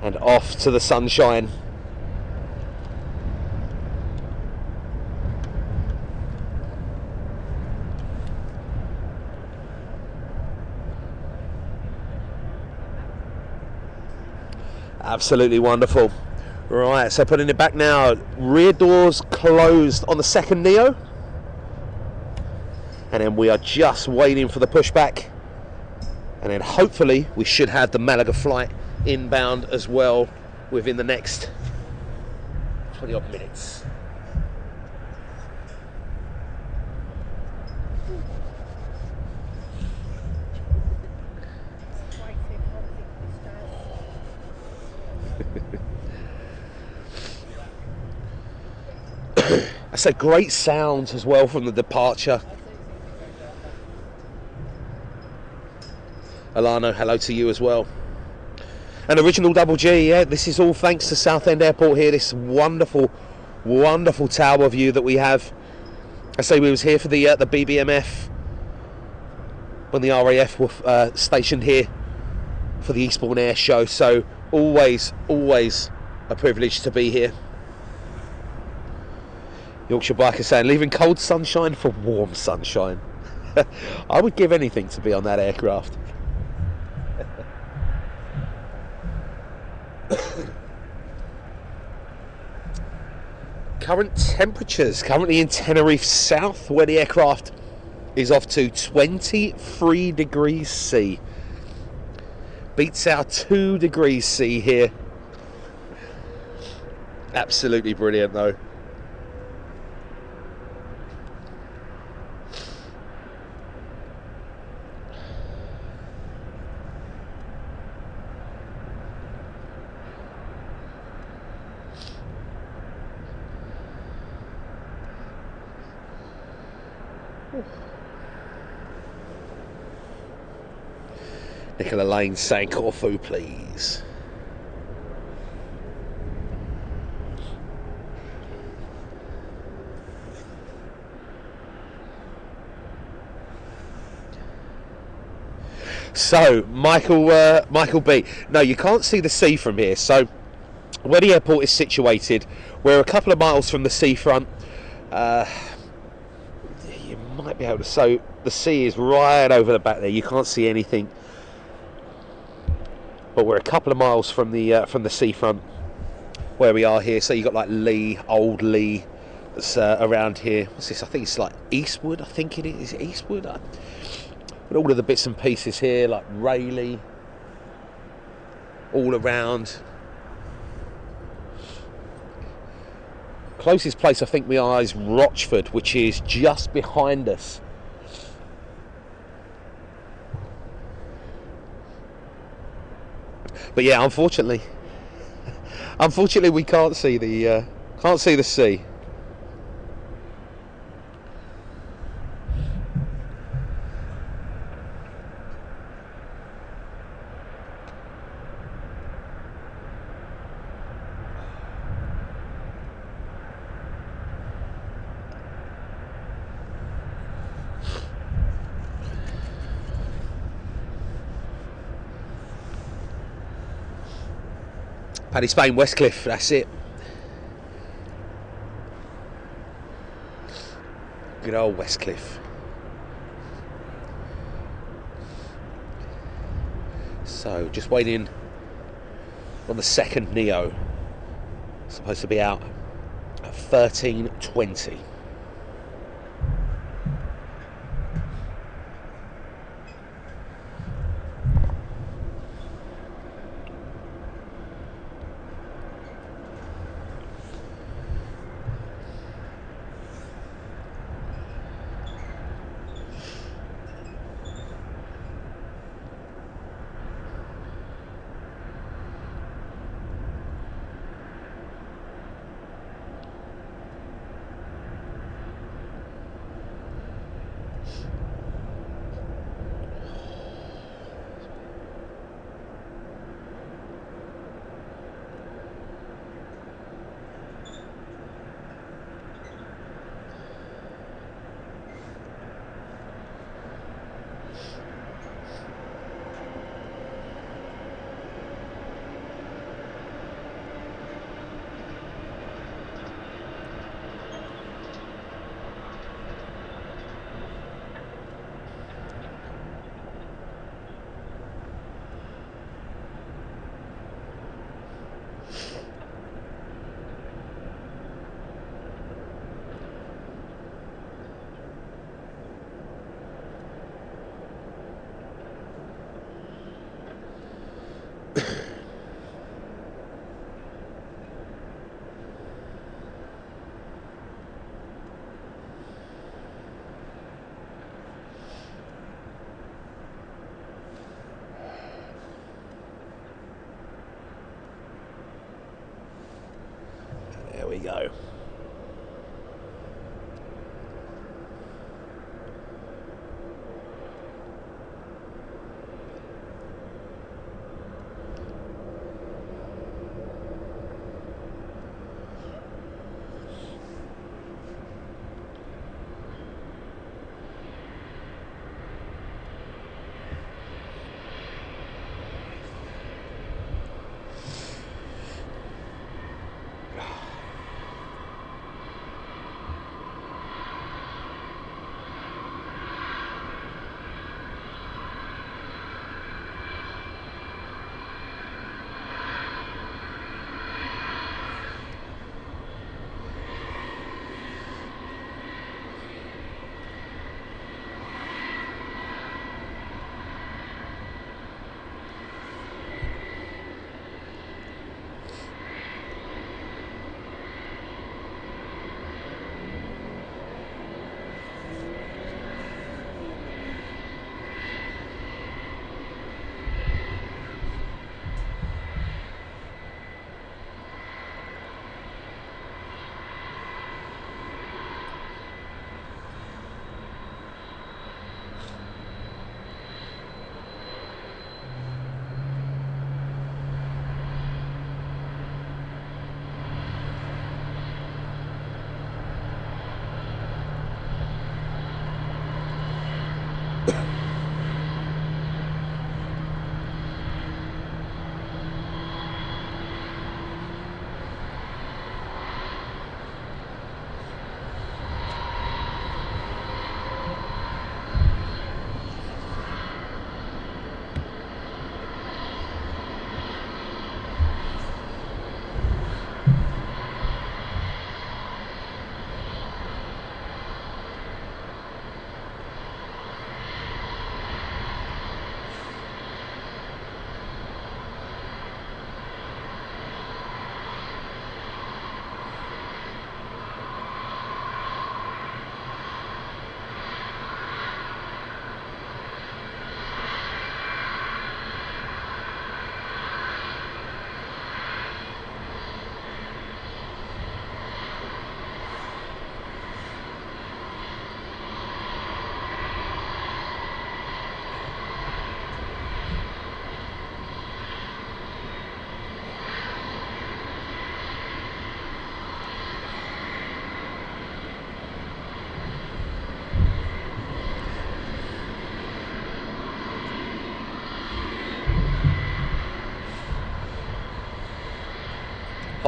And off to the sunshine. Absolutely wonderful. Right, so putting it back now. Rear doors closed on the second Neo. And then we are just waiting for the pushback. And then hopefully we should have the Malaga flight inbound as well within the next 20 odd minutes. I said great sounds as well from the departure. Alano, hello to you as well. And original double G, yeah, this is all thanks to Southend Airport here, this wonderful, wonderful tower view that we have. I say we was here for the BBMF when the RAF were stationed here for the Eastbourne Air Show, so always, always a privilege to be here. Yorkshire Biker saying, leaving cold sunshine for warm sunshine. I would give anything to be on that aircraft. Current temperatures, currently in Tenerife South, where the aircraft is off to 23 degrees C. Beats our 2 degrees C here. Absolutely brilliant though. Nicola Lane saying Corfu, please. So, Michael B. No, you can't see the sea from here. So, where the airport is situated, we're a couple of miles from the seafront. You might be able to. So, the sea is right over the back there. You can't see anything. But we're a couple of miles from the seafront. where we are here. So you got like Lee, Old Lee, that's around here. What's this? I think it's like Eastwood. I think it is. Is it Eastwood? But all of the bits and pieces here, like Rayleigh, all around. Closest place I think we are is Rochford, which is just behind us. But yeah, unfortunately we can't see the sea. Paddy Spain, Westcliff, that's it. Good old Westcliff. So, just waiting on the second Neo. Supposed to be out at 13:20. There we go.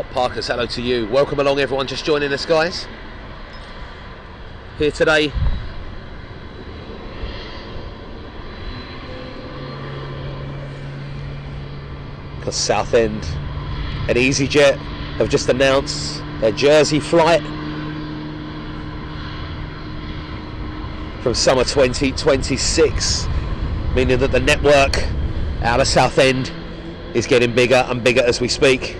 Hot Parkers, hello to you. Welcome along everyone just joining us, guys. Here today because Southend and easyJet have just announced their Jersey flight from summer 2026, meaning that the network out of Southend is getting bigger and bigger as we speak.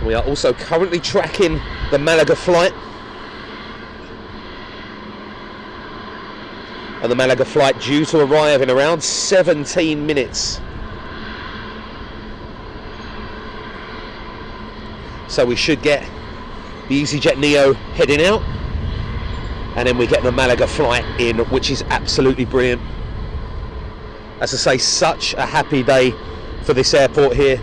We are also currently tracking the Malaga flight, and the Malaga flight due to arrive in around 17 minutes. So we should get the easyJet Neo heading out, and then we get the Malaga flight in, which is absolutely brilliant. As I say, such a happy day for this airport here.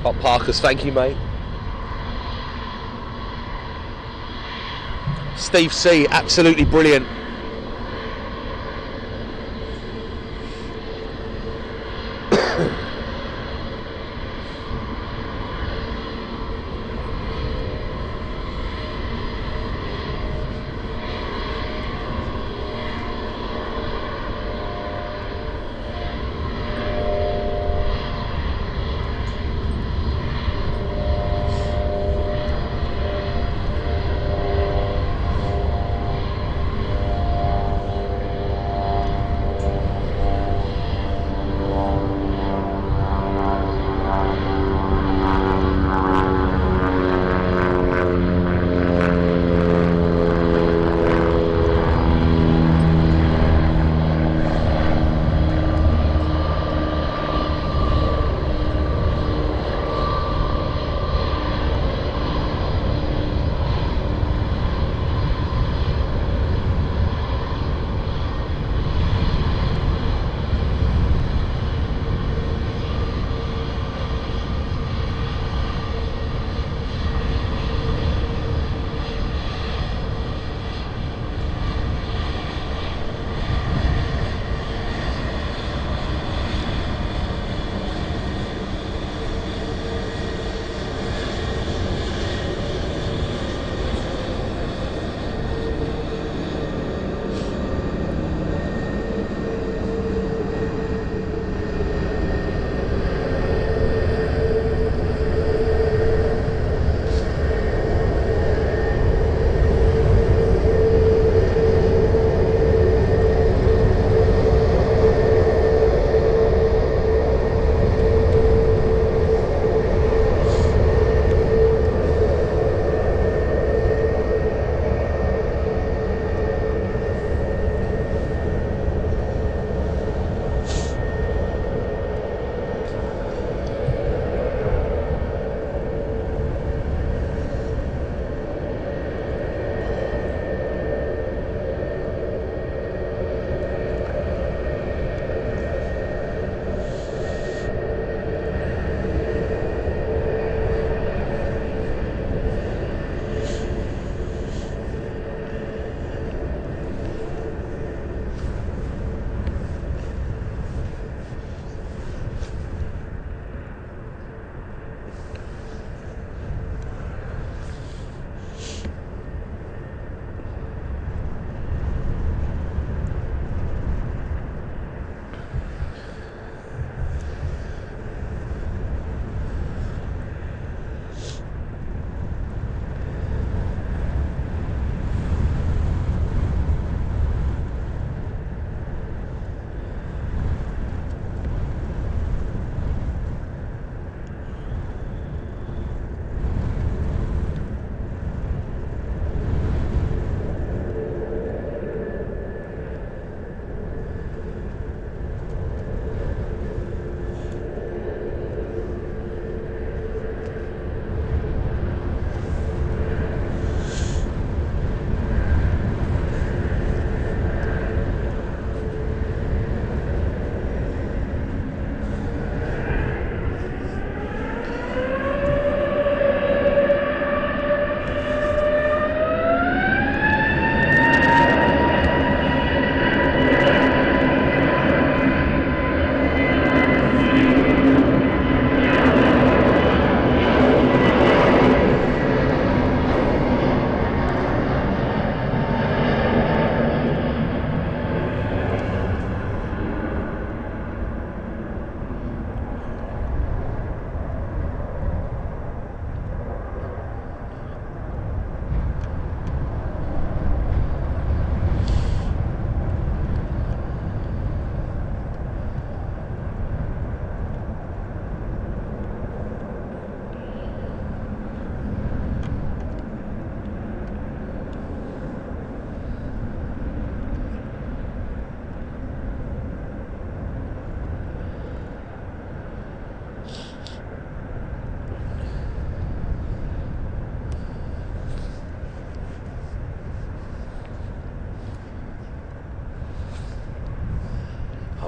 Hot Parkers, thank you, mate. Steve C, absolutely brilliant.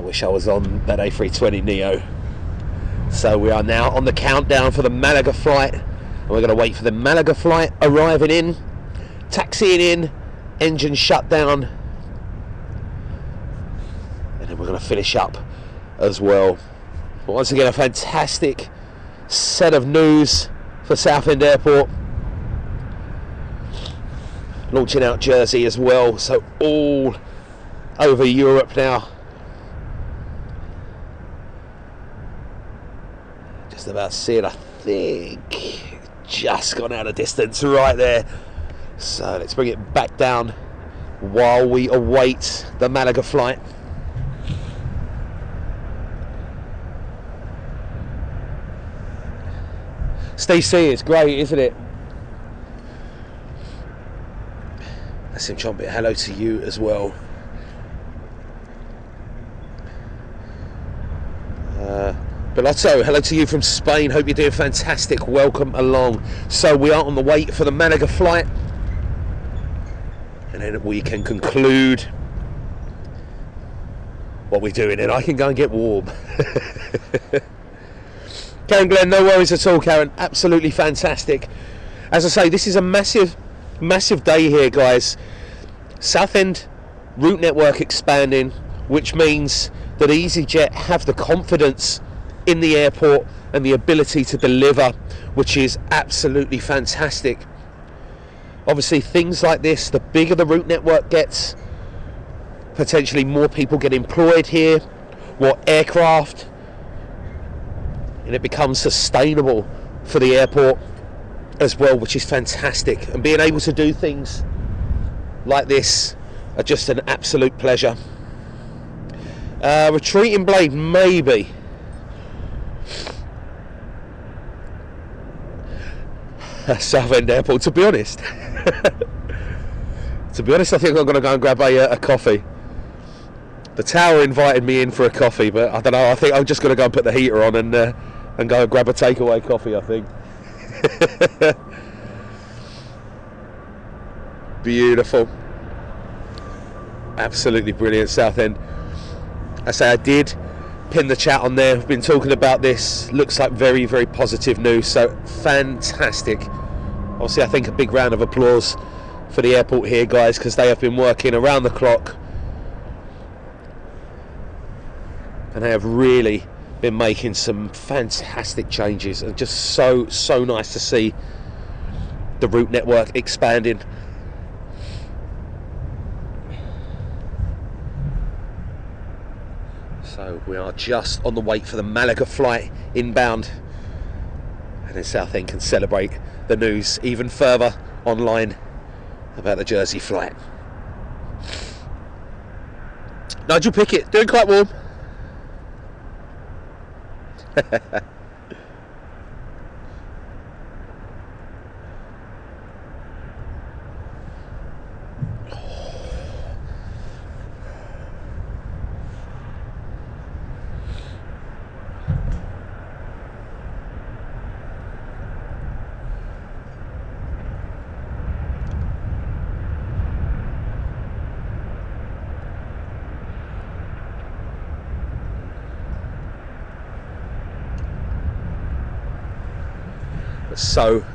wish I was on that A320neo. So we are now on the countdown for the Malaga flight, and we're going to wait for the Malaga flight arriving in, taxiing in, engine shut down, and then we're going to finish up as well. But once again, a fantastic set of news for Southend Airport. Launching out Jersey as well, so all over Europe now. Just about to see it, I think. Just gone out of distance right there. So let's bring it back down while we await the Malaga flight. Steve C, it's great, isn't it? That's him trying to be hello to you as well. Belotto, hello to you from Spain. Hope you're doing fantastic. Welcome along. So we are on the way for the Malaga flight, and then we can conclude what we're doing, and I can go and get warm. Karen Glenn, no worries at all, Karen. Absolutely fantastic. As I say, this is a massive day here, guys. Southend route network expanding, which means that easyJet have the confidence in the airport and the ability to deliver, which is absolutely fantastic. Obviously, things like this, the bigger the route network gets, potentially more people get employed here, more aircraft, and it becomes sustainable for the airport as well, which is fantastic. And being able to do things like this are just an absolute pleasure. Retreating blade, maybe. Southend Airport, to be honest. I think I'm going to go and grab a coffee. The tower invited me in for a coffee, but I don't know, I think I'm just going to go and put the heater on and go and grab a takeaway coffee, I think. Beautiful. Absolutely brilliant, Southend. I say I did pin the chat on there. We've been talking about this. Looks like very, very positive news. So fantastic. Obviously, I think a big round of applause for the airport here, guys, because they have been working around the clock, and they have really been making some fantastic changes, and just so nice to see the route network expanding. So we are just on the wait for the Malaga flight inbound, and then Southend can celebrate the news even further online about the Jersey flight. Nigel Pickett, doing quite warm.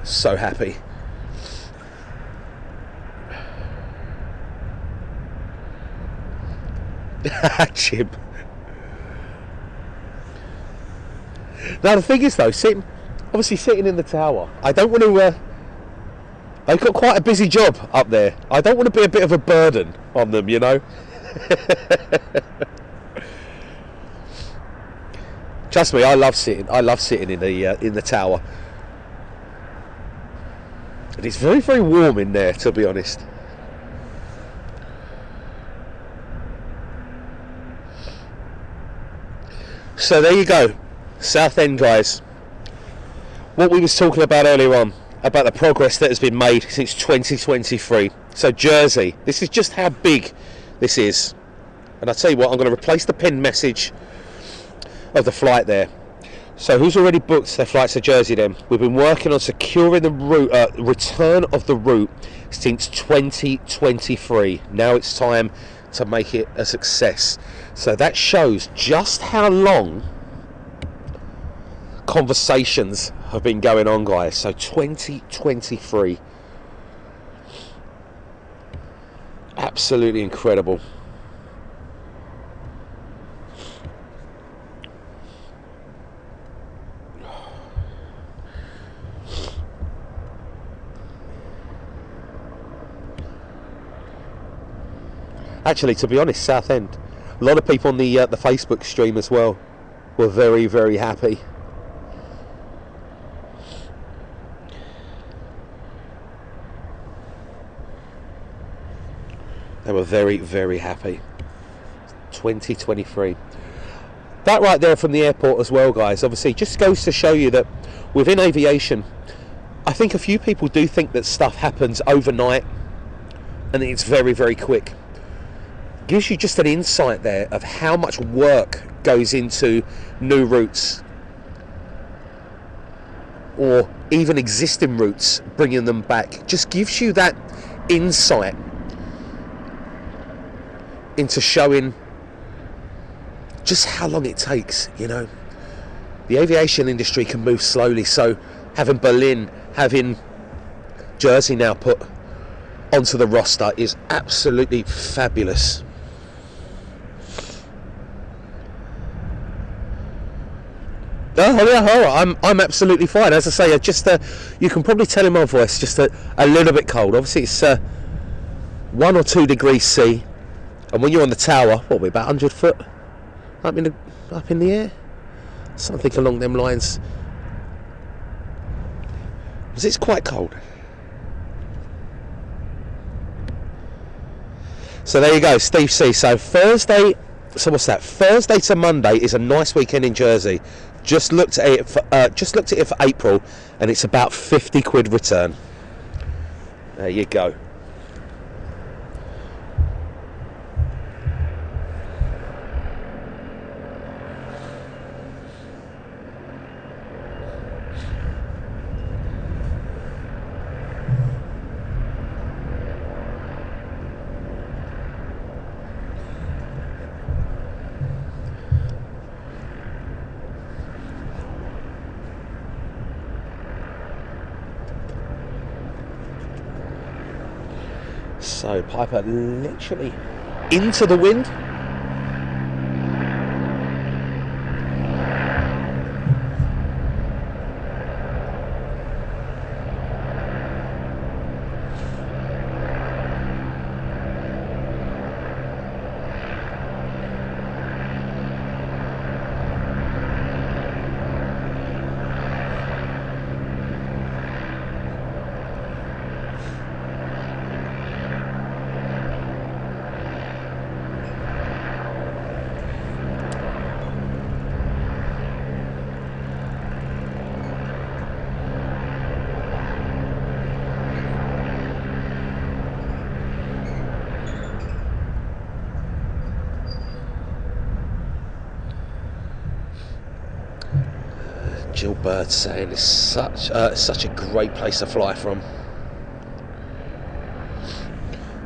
So happy. Jim. Now the thing is though, sitting in the tower, I don't want to they've got quite a busy job up there. I don't want to be a bit of a burden on them, you know. Trust me, I love sitting in the tower. And it's very, very warm in there, to be honest. So there you go, Southend, guys. What we was talking about earlier on, about the progress that has been made since 2023. So Jersey, this is just how big this is. And I'll tell you what, I'm going to replace the pinned message of the flight there. So who's already booked their flights to Jersey then? We've been working on securing the return of the route since 2023. Now it's time to make it a success. So that shows just how long conversations have been going on, guys. So 2023, absolutely incredible. Actually, to be honest, Southend, a lot of people on the Facebook stream as well were very, very happy. They were very, very happy. 2023. That right there from the airport as well, guys, obviously just goes to show you that within aviation, I think a few people do think that stuff happens overnight and it's very, very quick. Gives you just an insight there of how much work goes into new routes, or even existing routes, bringing them back. Just gives you that insight into showing just how long it takes. You know, the aviation industry can move slowly, so having Berlin, having Jersey now put onto the roster is absolutely fabulous. Oh yeah, I'm absolutely fine. As I say, you can probably tell in my voice, just a little bit cold. Obviously, it's 1 or 2 degrees C, and when you're on the tower, what are we, about 100 foot up in the air, something along them lines. Because it's quite cold. So there you go, Steve C. So Thursday. So what's that? Thursday to Monday is a nice weekend in Jersey. Just looked at it for April, and it's about 50 quid return. There you go. So Piper literally into the wind. Jill Bird saying it's such a great place to fly from.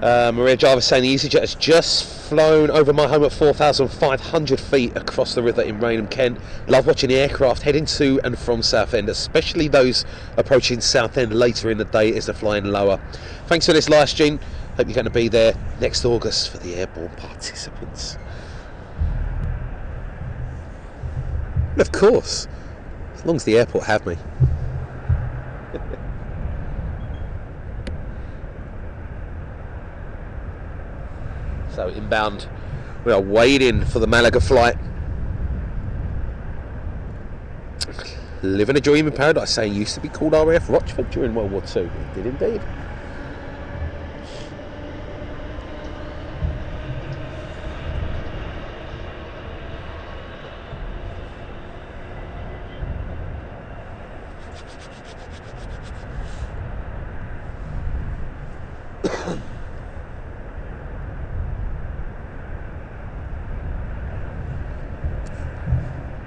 Maria Jarvis saying the easyJet has just flown over my home at 4,500 feet across the river in Rainham, Kent. Love watching the aircraft heading to and from Southend, especially those approaching Southend later in the day as they're flying lower. Thanks for this live stream. Hope you're going to be there next August for the airborne participants. Of course. As long as the airport have me. So inbound, we are waiting for the Malaga flight. Living a dream in paradise, saying used to be called RAF Rochford during World War II. It did indeed.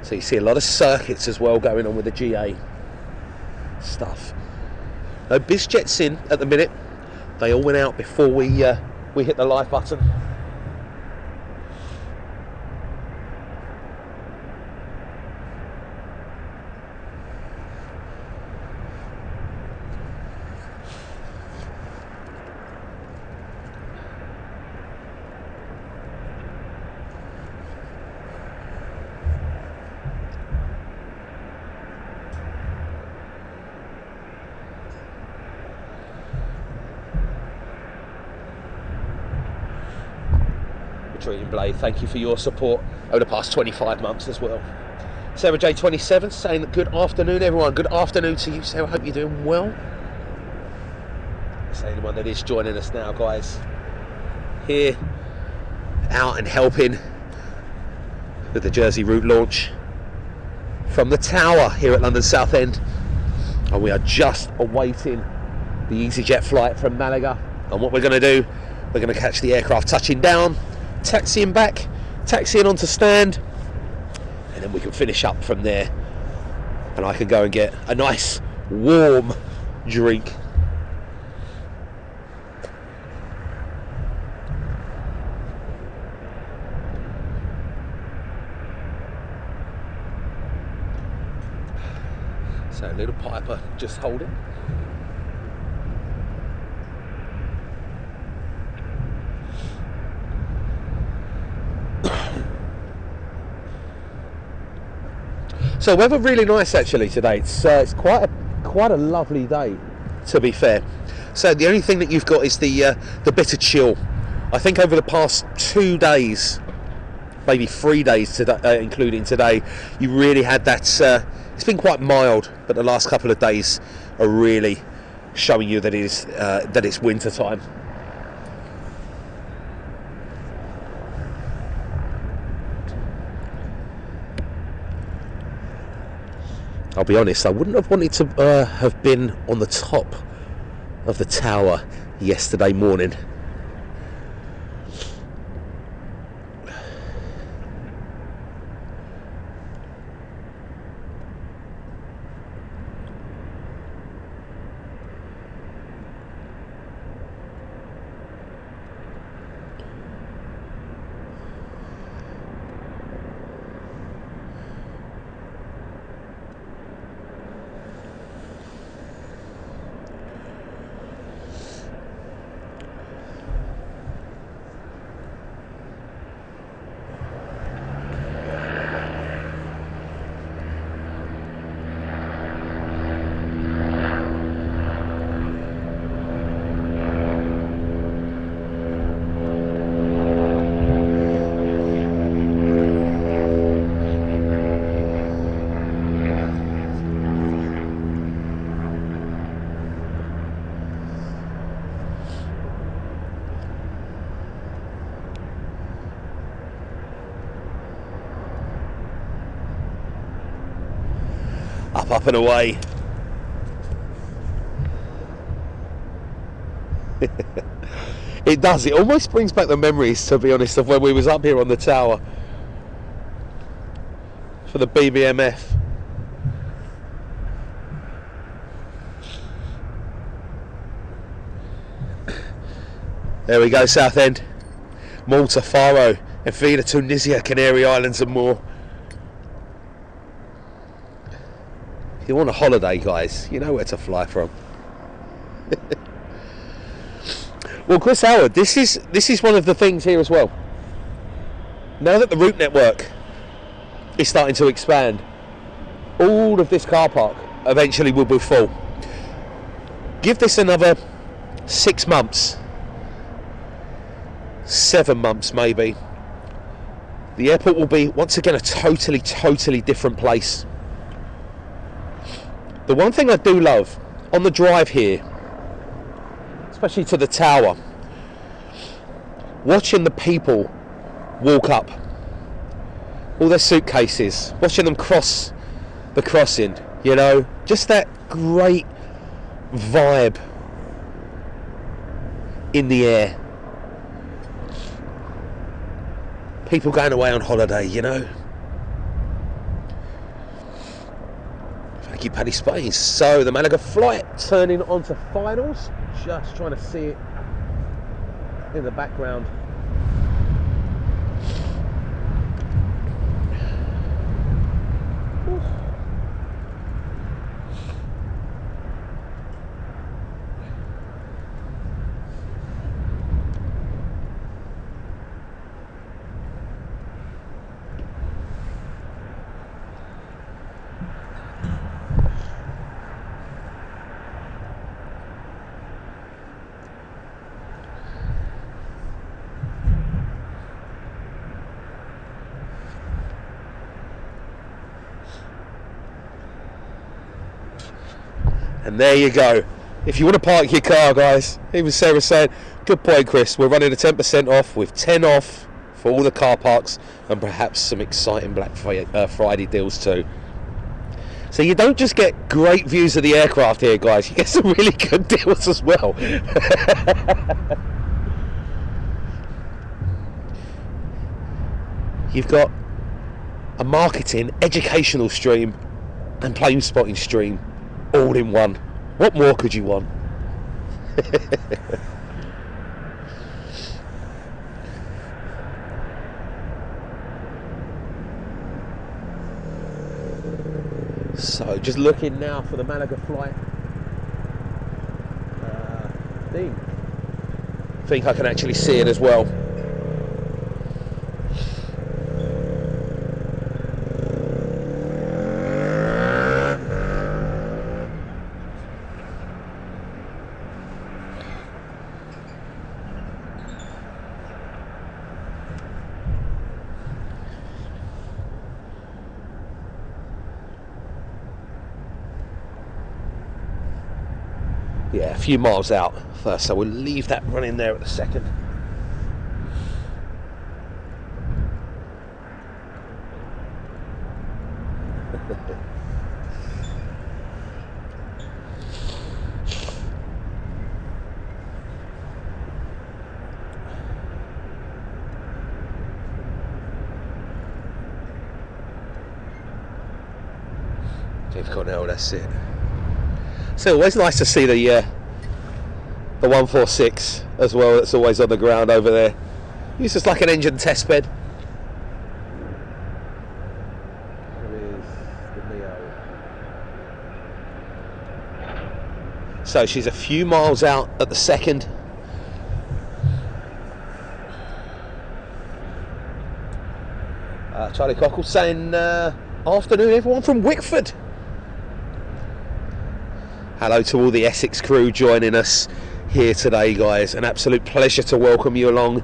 So you see a lot of circuits as well going on with the GA stuff. No BizJets in at the minute. They all went out before we hit the live button. treating Blade. Thank you for your support over the past 25 months as well. Sarah J27 saying good afternoon, everyone. Good afternoon to you, Sarah. Hope you're doing well. It's anyone that is joining us now, guys. Here, out and helping with the Jersey route launch from the tower here at London Southend. And we are just awaiting the easyJet flight from Malaga. And what we're going to do, we're going to catch the aircraft touching down, taxiing back, taxiing onto stand, and then we can finish up from there. And I can go and get a nice warm drink. So little Piper just holding. So weather really nice actually today. It's quite a lovely day, to be fair. So the only thing that you've got is the bit of chill. I think over the past 2 days, maybe 3 days today, including today, you really had that. It's been quite mild, but the last couple of days are really showing you that it's winter time. I'll be honest, I wouldn't have wanted to have been on the top of the tower yesterday morning. Up and away. It does. It almost brings back the memories, to be honest, of when we was up here on the tower for the BBMF. There we go, Southend, Malta, Faro, Enfida, Tunisia, Canary Islands and more. If you want a holiday, guys, you know where to fly from. Well, Chris Howard, this is one of the things here as well. Now that the route network is starting to expand, all of this car park eventually will be full. Give this another 6 months, 7 months maybe. The airport will be once again a totally different place. The one thing I do love on the drive here, especially to the tower, watching the people walk up, all their suitcases, watching them cross the crossing, you know, just that great vibe in the air. People going away on holiday, you know. Thank you, Paddy Spain. So the Malaga flight turning onto finals. Just trying to see it in the background. Ooh. And there you go. If you want to park your car, guys, even Sarah's saying, good point, Chris, we're running a 10% off with 10 off for all the car parks and perhaps some exciting Black Friday deals too. So you don't just get great views of the aircraft here, guys, you get some really good deals as well. You've got a marketing, educational stream and plane spotting stream all in one. What more could you want? So just looking now for the Malaga flight. I think I can actually see it as well. Yeah, a few miles out first, so we'll leave that running there at the second. Keep Cornell, that's it. So always nice to see the 146 as well. That's always on the ground over there. It's just like an engine test bed. There is the Neo. So she's a few miles out at the second. Charlie Cockle saying afternoon everyone from Wickford. Hello to all the Essex crew joining us here today, guys. An absolute pleasure to welcome you along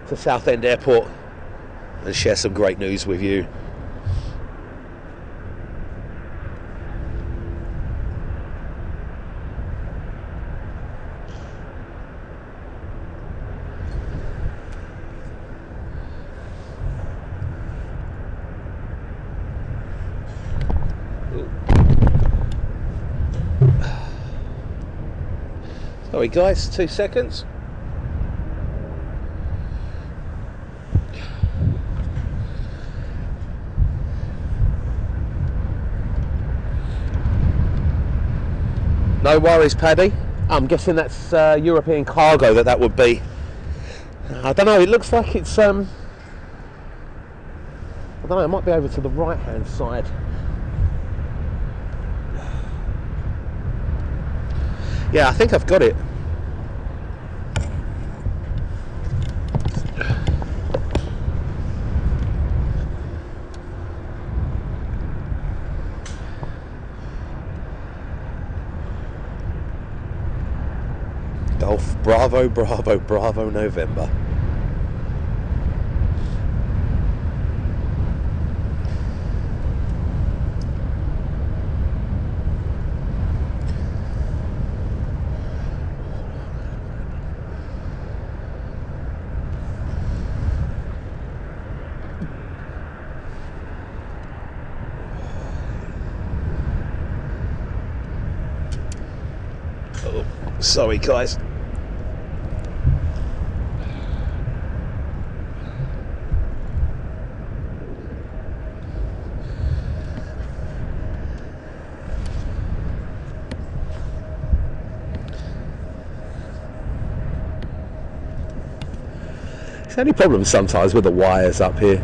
to Southend Airport and share some great news with you. Sorry guys, 2 seconds. No worries, Paddy. I'm guessing that's European cargo that would be. I don't know, it looks like it's I don't know, it might be over to the right hand side. Yeah, I think I've got it. Golf Bravo Bravo Bravo November. Oh, sorry guys. There's any problems sometimes with the wires up here.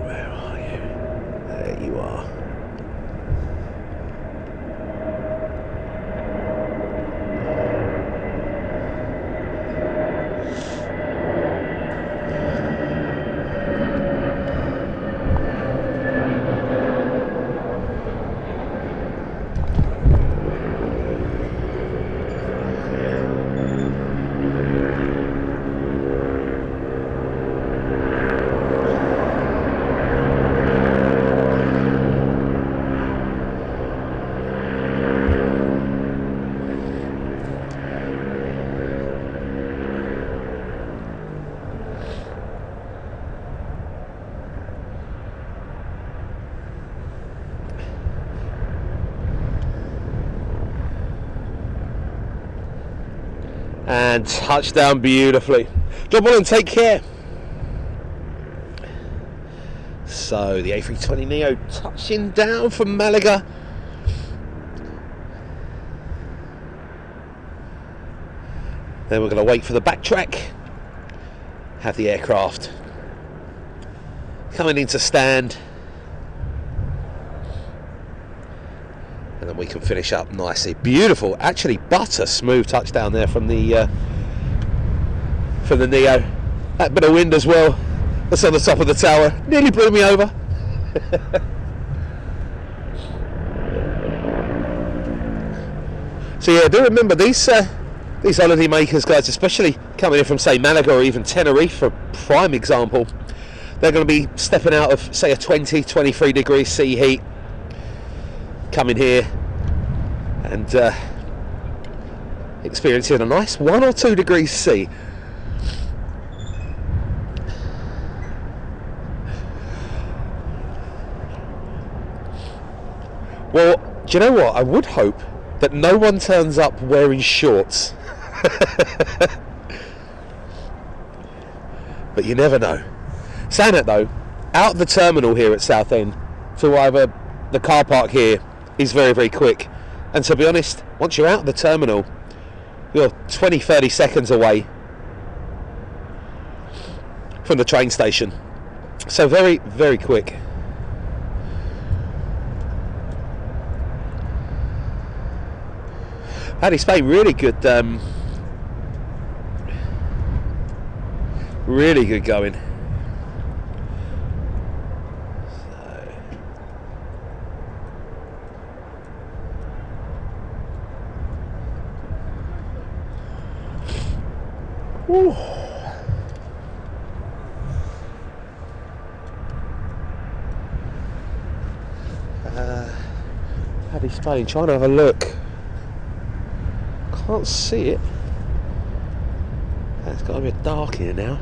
Where are you? There you are. and touchdown beautifully. Job well and take care. So the A320neo touching down from Malaga. Then we're going to wait for the backtrack, have the aircraft coming into stand, and then we can finish up nicely. Beautiful, actually butter smooth touchdown there from the Neo. That bit of wind as well, that's on the top of the tower, nearly blew me over. So yeah, do remember these holiday makers, guys, especially coming in from, say, Malaga or even Tenerife, for prime example, they're going to be stepping out of, say, a 23 degrees C heat, coming here and experiencing a nice 1 or 2 degrees C. Well, do you know what? I would hope that no one turns up wearing shorts. But you never know. Saying that though, out the terminal here at Southend to either the car park here is very, very quick. And to be honest, once you're out of the terminal, you're 20-30 seconds away from the train station. So very, very quick. Paddy Spain, really good, really good going. Woo. Paddy Spain, trying to have a look. Can't see it. It's got to be dark here now.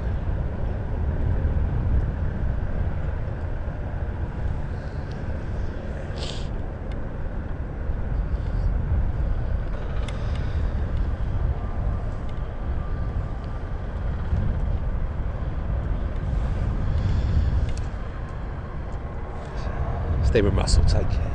Stephen Russell, take care.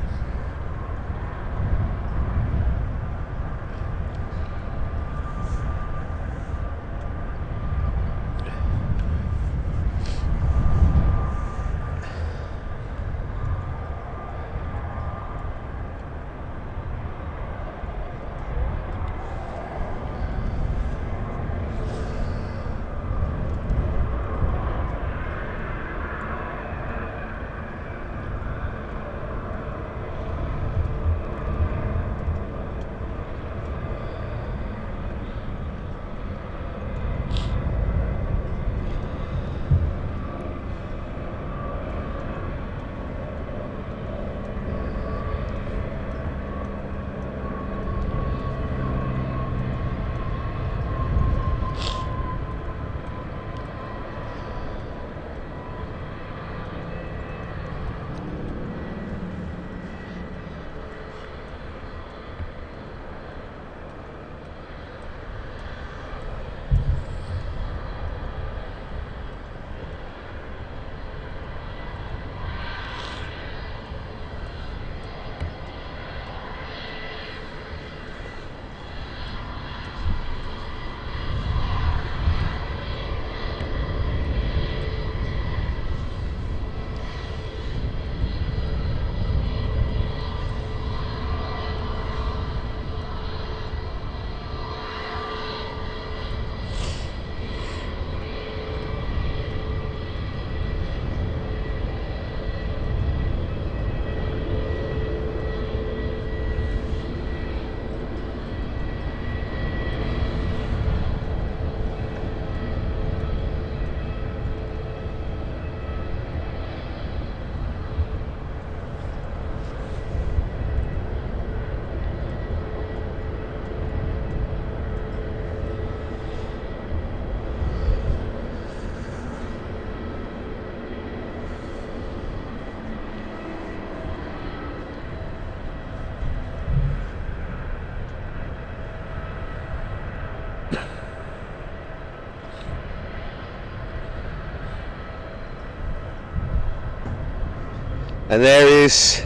And there is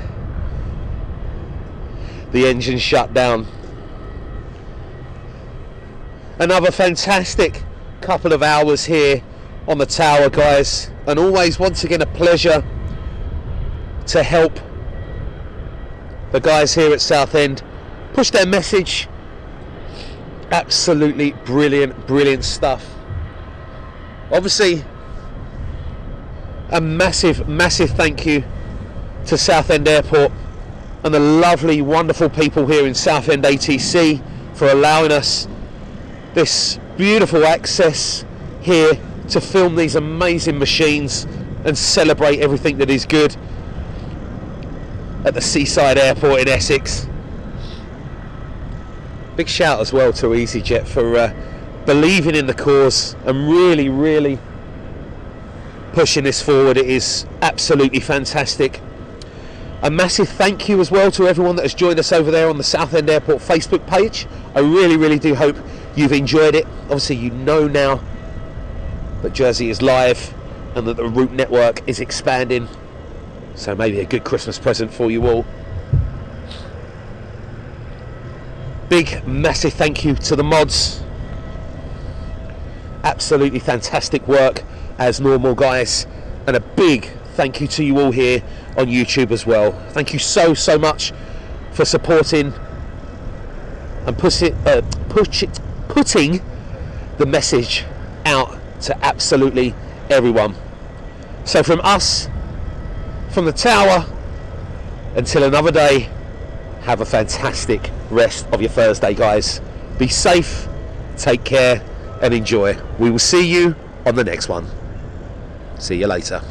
the engine shut down. Another fantastic couple of hours here on the tower, guys, and always once again a pleasure to help the guys here at Southend push their message. Absolutely brilliant stuff. Obviously a massive thank you to Southend Airport and the lovely, wonderful people here in Southend ATC for allowing us this beautiful access here to film these amazing machines and celebrate everything that is good at the seaside airport in Essex. Big shout as well to easyJet for believing in the cause and really pushing this forward. It is absolutely fantastic. A massive thank you as well to everyone that has joined us over there on the Southend Airport Facebook page. I really do hope you've enjoyed it. Obviously you know now that Jersey is live and that the route network is expanding, so maybe a good Christmas present for you all. Big massive thank you to the mods. Absolutely fantastic work as normal, guys, and a big thank you to you all here on YouTube as well. Thank you so much for supporting and putting the message out to absolutely everyone. So from us, from the tower, until another day, have a fantastic rest of your Thursday, guys. Be safe, take care, and enjoy. We will see you on the next one. See you later.